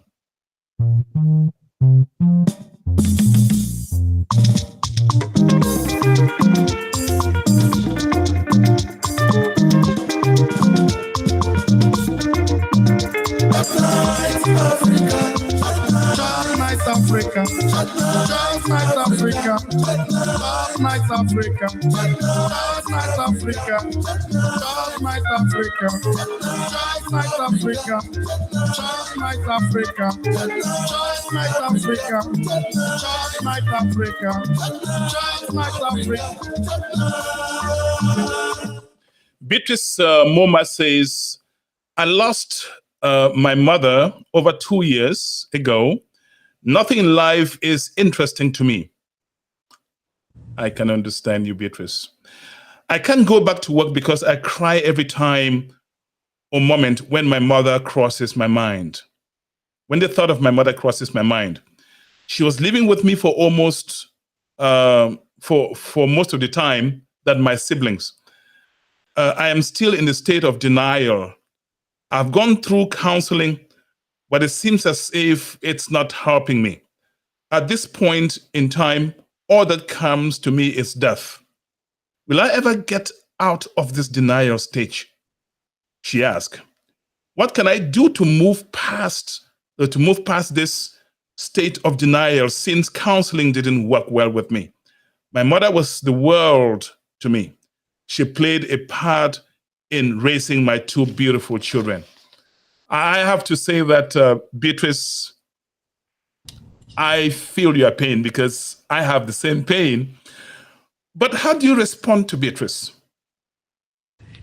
Africa, just nice Africa, just nice Africa, just nice Africa, just nice Africa, just nice Africa, just nice Africa, just nice Africa, just nice Africa, just nice Africa. Beatrice Moma says, I lost my mother over 2 years ago. Nothing in life is interesting to me. I can understand you, Beatrice. I can't go back to work because I cry every time or moment when my mother crosses my mind. When the thought of my mother crosses my mind. She was living with me for almost, for most of the time than my siblings. I am still in the state of denial. I've gone through counseling, but it seems as if it's not helping me. At this point in time, all that comes to me is death. Will I ever get out of this denial stage? She asked. What can I do to move past this state of denial, since counseling didn't work well with me? My mother was the world to me. She played a part in raising my two beautiful children. I have to say that, Beatrice, I feel your pain because I have the same pain. But how do you respond to Beatrice?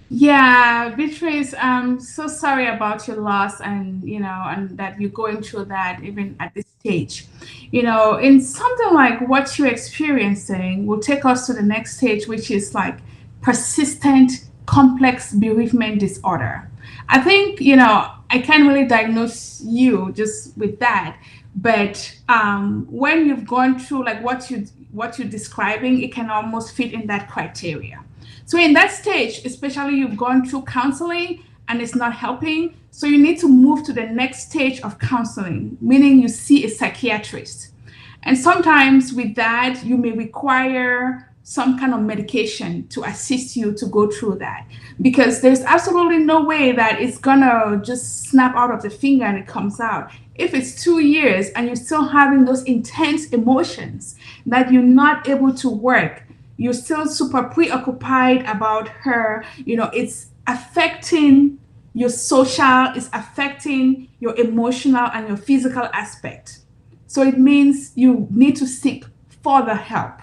Yeah, Beatrice, I'm so sorry about your loss, and and that you're going through that even at this stage. In something like what you're experiencing will take us to the next stage, which is like persistent complex bereavement disorder. I think, I can't really diagnose you just with that, but when you've gone through like what you're describing, it can almost fit in that criteria. So in that stage, especially, you've gone through counseling and it's not helping. So you need to move to the next stage of counseling, meaning you see a psychiatrist. And sometimes with that, you may require some kind of medication to assist you to go through that, because there's absolutely no way that it's gonna just snap out of the finger and it comes out. If it's 2 years and you're still having those intense emotions that you're not able to work, you're still super preoccupied about her, it's affecting your social, it's affecting your emotional and your physical aspect. So it means you need to seek further help.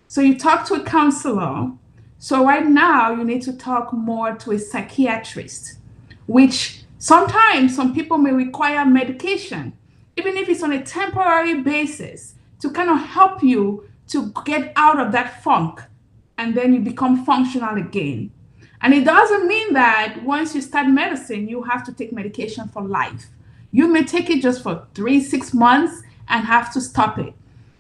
So you talk to a counselor. So right now you need to talk more to a psychiatrist, which sometimes some people may require medication, even if it's on a temporary basis, to kind of help you to get out of that funk, and then you become functional again. And it doesn't mean that once you start medicine, you have to take medication for life. You may take it just for 3-6 months and have to stop it.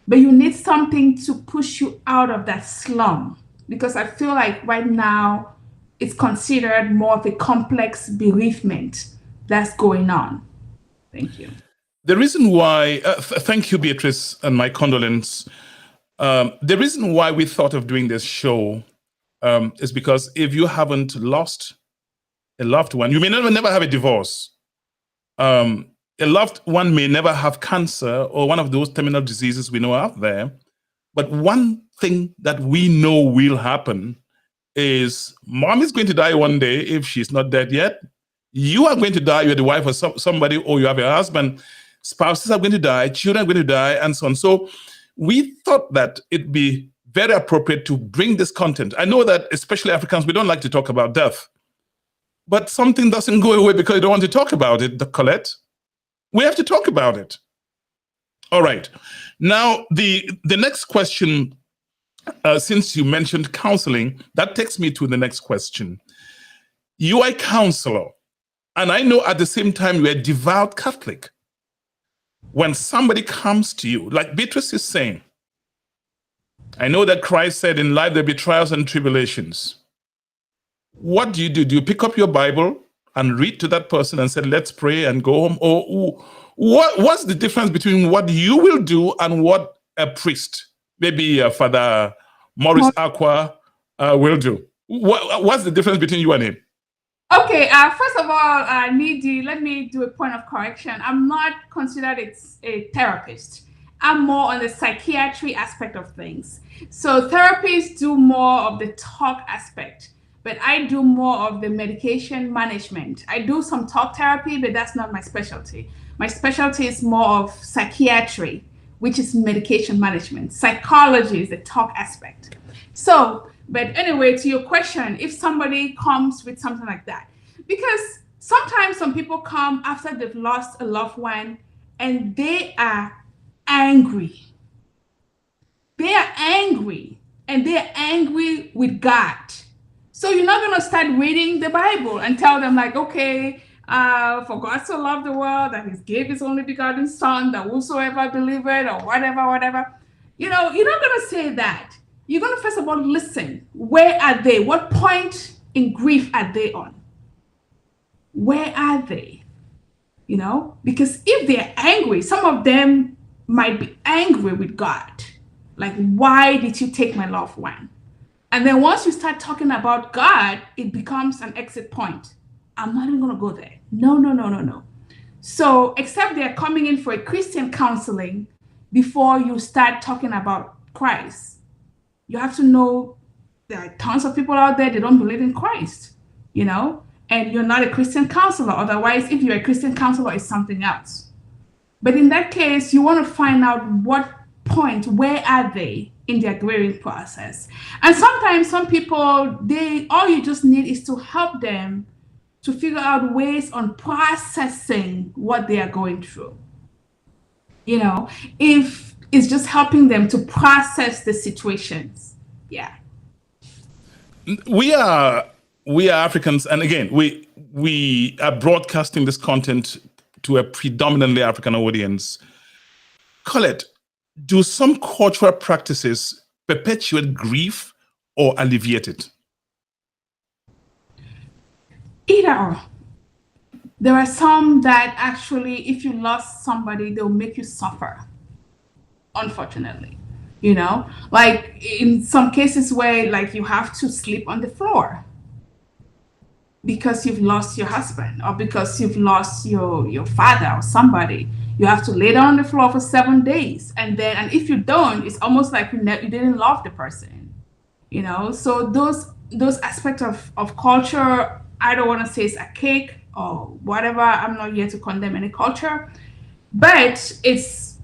But you need something to push you out of that slum. because I feel like right now it's considered more of a complex bereavement that's going on. Thank you. The reason why, thank you, Beatrice, and my condolence. The reason why we thought of doing this show is because if you haven't lost a loved one, you may never have a divorce. A loved one may never have cancer or one of those terminal diseases we know out there. But one thing that we know will happen is mom is going to die one day if she's not dead yet. You are going to die, you're the wife of somebody, or you have a husband. Spouses are going to die, children are going to die, and so on. So we thought that it'd be very appropriate to bring this content. I know that especially Africans, we don't like to talk about death, but something doesn't go away because you don't want to talk about it, Collette. We have to talk about it. All right. Now, the next question, since you mentioned counseling, that takes me to the next question. You are a counselor, and I know at the same time you're a devout Catholic. When somebody comes to you, like Beatrice is saying, I know that Christ said in life there'll be trials and tribulations. What do? Do you pick up your Bible and read to that person and say, let's pray and go home? Or what's the difference between what you will do and what a priest, maybe Father Maurice Aqua, will do? What's the difference between you and him? Okay, first of all, Nidi, let me do a point of correction. I'm not considered a therapist. I'm more on the psychiatry aspect of things. So therapists do more of the talk aspect, but I do more of the medication management. I do some talk therapy, but that's not my specialty. My specialty is more of psychiatry, which is medication management. Psychology is the talk aspect. So, but anyway, to your question, if somebody comes with something like that, because sometimes some people come after they've lost a loved one and they are angry. They are angry and they're angry with God. So you're not going to start reading the Bible and tell them like, okay, for God so loved the world that he gave his only begotten son, that whosoever believeth or whatever. You know, you're not going to say that. You're going to first of all listen. Where are they? What point in grief are they on? Where are they? You know, because if they're angry, some of them might be angry with God. Like, why did you take my loved one? And then once you start talking about God, it becomes an exit point. I'm not even going to go there. No. So except they're coming in for a Christian counseling before you start talking about Christ. You have to know there are tons of people out there that don't believe in Christ, you know, and you're not a Christian counselor. Otherwise, if you're a Christian counselor, it's something else. But in that case, you want to find out what point, where are they in their grieving process? And sometimes some people, all you just need is to help them to figure out ways on processing what they are going through. You know, if it's just helping them to process the situations. Yeah. We are Africans, and again, we are broadcasting this content to a predominantly African audience. Collette, do some cultural practices perpetuate grief or alleviate it? Either or. There are some that actually, if you lost somebody, they'll make you suffer. Unfortunately, you know, like in some cases where like you have to sleep on the floor because you've lost your husband or because you've lost your father or somebody. You have to lay down on the floor for 7 days. And if you don't, it's almost like you didn't love the person, you know? So those aspects of culture, I don't want to say it's archaic or whatever. I'm not here to condemn any culture, but it's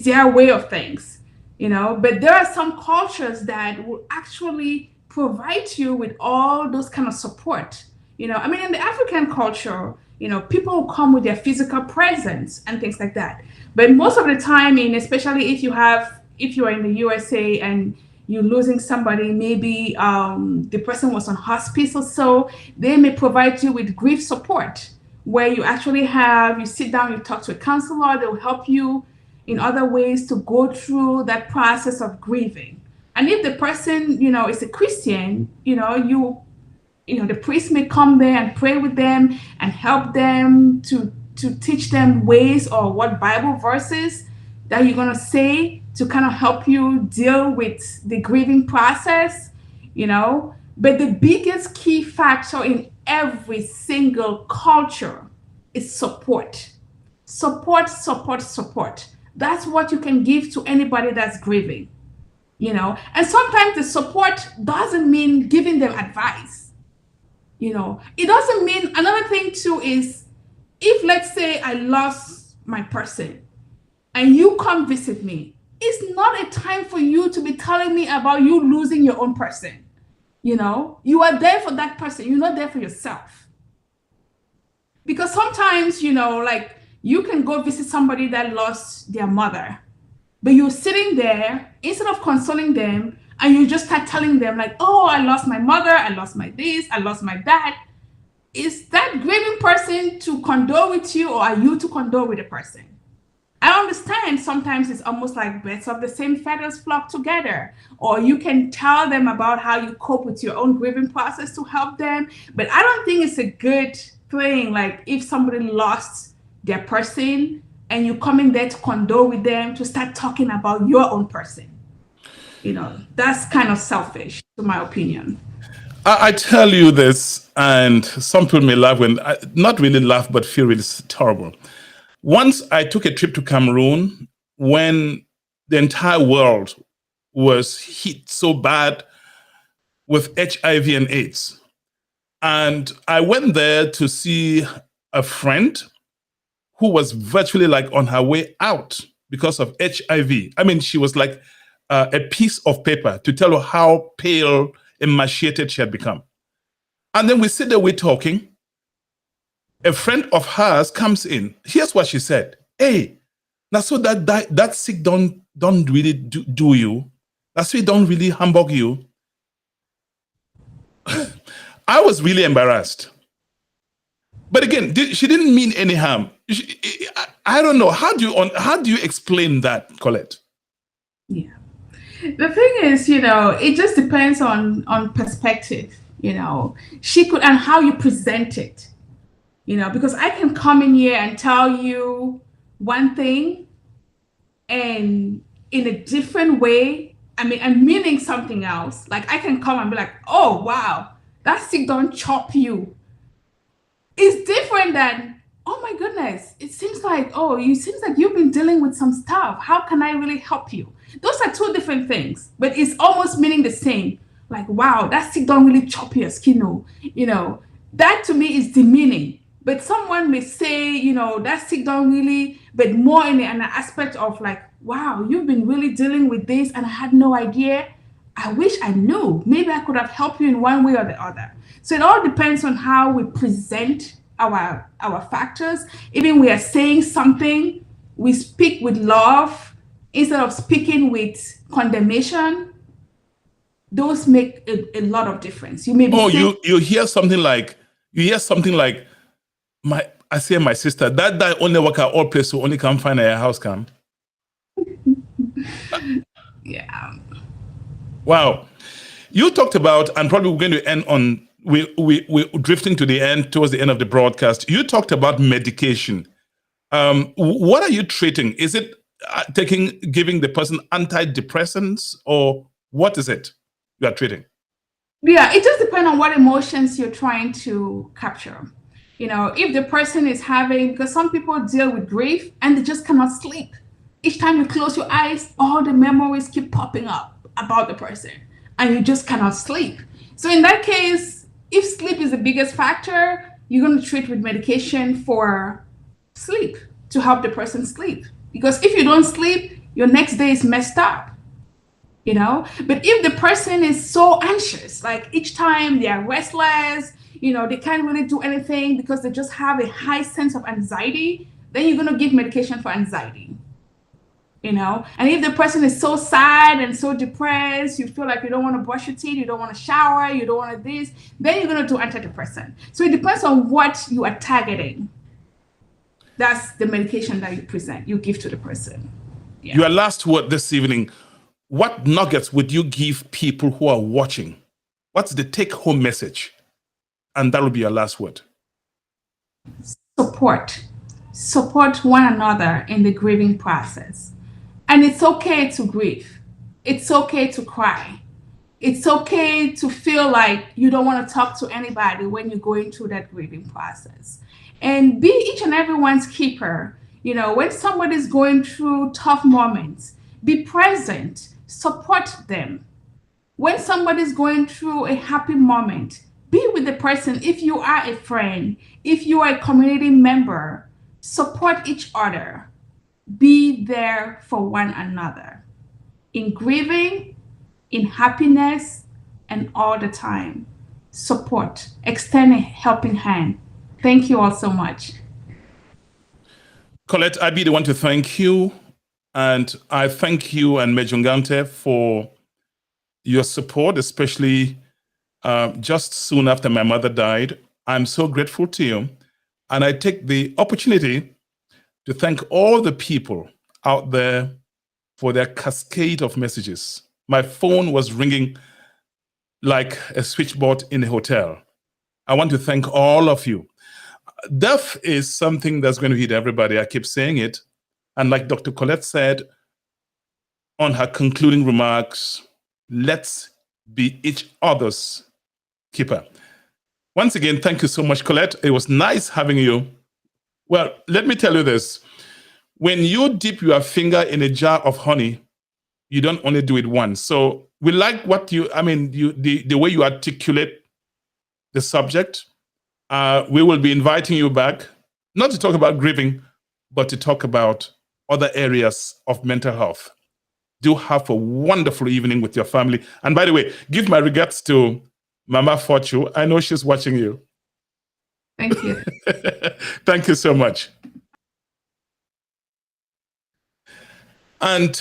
their way of things, you know. But there are some cultures that will actually provide you with all those kind of support. You know, I mean, in the African culture, you know, people will come with their physical presence and things like that. But most of the time, especially if you are in the USA and you're losing somebody, maybe the person was on hospice or so, they may provide you with grief support where you actually you sit down, you talk to a counselor, they'll help you in other ways to go through that process of grieving. And if the person, is a Christian, the priest may come there and pray with them and help them to teach them ways or what Bible verses that you're going to say to kind of help you deal with the grieving process, But the biggest key factor in every single culture is support. Support, support, support. That's what you can give to anybody that's grieving, And sometimes the support doesn't mean giving them advice. It doesn't mean, another thing too is, if let's say I lost my person and you come visit me, it's not a time for you to be telling me about you losing your own person. You are there for that person. You're not there for yourself. Because sometimes, like you can go visit somebody that lost their mother, but you're sitting there, instead of consoling them, and you just start telling them like, oh, I lost my mother, I lost my this, I lost my that. Is that grieving person to condole with you, or are you to condole with the person? I understand sometimes it's almost like birds of the same feathers flock together, or you can tell them about how you cope with your own grieving process to help them. But I don't think it's a good thing, like if somebody lost their person and you come in there to condole with them, to start talking about your own person. That's kind of selfish, to my opinion. I tell you this, and some people may laugh not really laugh, but feel really terrible. Once I took a trip to Cameroon when the entire world was hit so bad with HIV and AIDS. And I went there to see a friend who was virtually like on her way out because of HIV. I mean, she was like a piece of paper to tell her how pale, emaciated she had become. And then we sit there, we're talking. A friend of hers comes in. Here's what she said. Hey, now so that sick don't really do you. That sick don't really humbug you. I was really embarrassed. But again, she didn't mean any harm. I don't know. How do you explain that, Collette? Yeah. The thing is, it just depends on perspective, she could, and how you present it, because I can come in here and tell you one thing and in a different way, I'm meaning something else. Like I can come and be like, oh, wow, that sick don't chop you. It's different than, oh my goodness, it seems like you've been dealing with some stuff. How can I really help you? Those are two different things, but it's almost meaning the same. Like, wow, that sick don't really chop your skin. That to me is demeaning. But someone may say, that sick don't really, but more in an aspect of like, wow, you've been really dealing with this and I had no idea. I wish I knew. Maybe I could have helped you in one way or the other. So it all depends on how we present our factors. Even we are saying something, we speak with love instead of speaking with condemnation. Those make a lot of difference. You may be saying, you hear something like my sister, that only work at all place, so only come find a house come. Yeah. Wow. You talked about, and probably we're going to end on, we're drifting to the end, towards the end of the broadcast. You talked about medication. What are you treating? Is it giving the person antidepressants, or what is it you are treating? Yeah, it just depends on what emotions you're trying to capture. If the person is having, because some people deal with grief and they just cannot sleep. Each time you close your eyes, all the memories keep popping up about the person and you just cannot sleep. So in that case, if sleep is the biggest factor, you're going to treat with medication for sleep to help the person sleep. Because if you don't sleep, your next day is messed up. But if the person is so anxious, like each time they are restless, they can't really do anything because they just have a high sense of anxiety, then you're going to give medication for anxiety. And if the person is so sad and so depressed, you feel like you don't want to brush your teeth, you don't want to shower, you don't want to this, then you're going to do antidepressant. So it depends on what you are targeting. That's the medication that you give to the person. Yeah. Your last word this evening. what nuggets would you give people who are watching? What's the take-home message? And that will be your last word. Support one another in the grieving process. And it's okay to grieve. It's okay to cry. It's okay to feel like you don't want to talk to anybody when you're going through that grieving process. And be each and everyone's keeper. When somebody's going through tough moments, be present, support them. When somebody's going through a happy moment, be with the person. If you are a friend, if you are a community member, support each other. Be there for one another in grieving, in happiness, and all the time. Support, extend a helping hand. Thank you all so much. Collette, I be the one to thank you. And I thank you and Major Ngante for your support, especially just soon after my mother died. I'm so grateful to you. And I take the opportunity to thank all the people out there for their cascade of messages. My phone was ringing like a switchboard in a hotel. I want to thank all of you. Death is something that's going to hit everybody. I keep saying it. And like Dr. Collette said on her concluding remarks, let's be each other's keeper. Once again, thank you so much, Collette. It was nice having you. Well, let me tell you this. When you dip your finger in a jar of honey, you don't only do it once. So we like what the way you articulate the subject. We will be inviting you back, not to talk about grieving, but to talk about other areas of mental health. Do have a wonderful evening with your family. And by the way, give my regards to Mama Fortune. I know she's watching you. Thank you. Thank you so much. And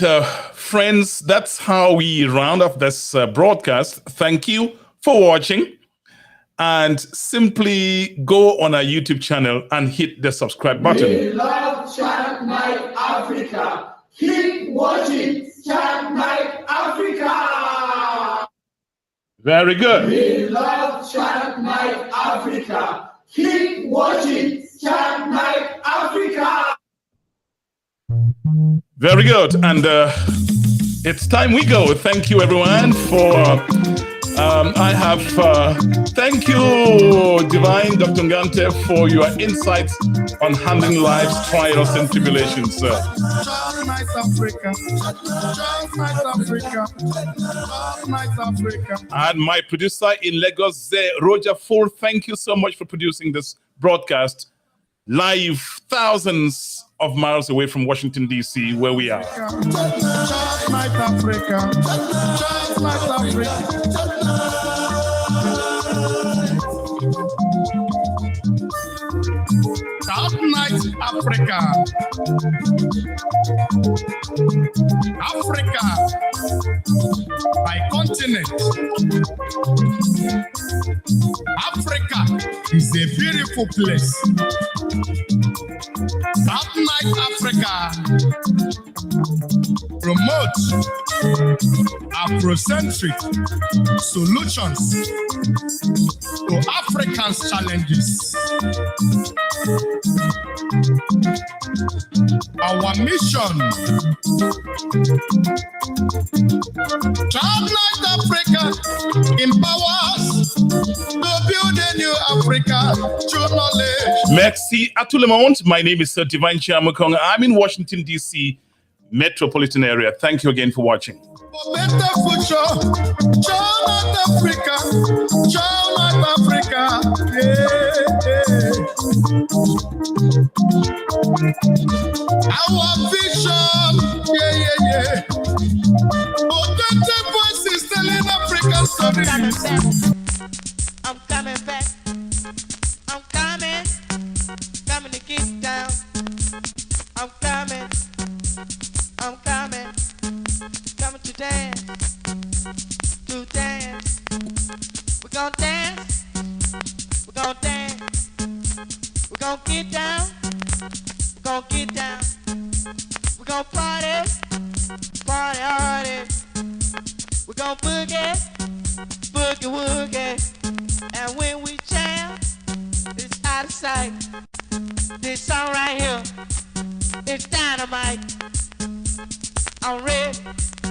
friends, that's how we round off this broadcast. Thank you for watching. And simply go on our YouTube channel and hit the subscribe button. We love Chat Night Africa. Keep watching Chat Night Africa. Very good. We love Chat Night Africa. Keep watching Chat Night Africa. Very good. And it's time we go. Thank you, everyone, for... thank you, Divine Dr. Ngante, for your insights on handling life's trials and tribulations. Just nice Africa. Just nice Africa. Just nice Africa. And my producer in Lagos, Roger Ford, thank you so much for producing this broadcast live thousands of miles away from Washington, D.C., where we are. Just nice Africa. Just nice Africa. Top Night Africa. Africa by continent. Africa is a beautiful place. Top Night Africa promotes Afrocentric solutions to Africans' challenges. Our mission, Child Night Africa, empowers to build a new Africa through knowledge. Merci à tout le monde. My name is Divine Chiamukong. I'm in Washington, D.C. metropolitan area. Thank you again for watching. For better future, Child Night Africa, Child Night Africa, yeah. Our vision, yeah. Authentic voices telling African stories. I'm coming back. I'm coming to get down. I'm coming to dance, We're gonna dance, we're gonna get down, we're gonna party hard. out of sight. This song right here is dynamite. I'm ready.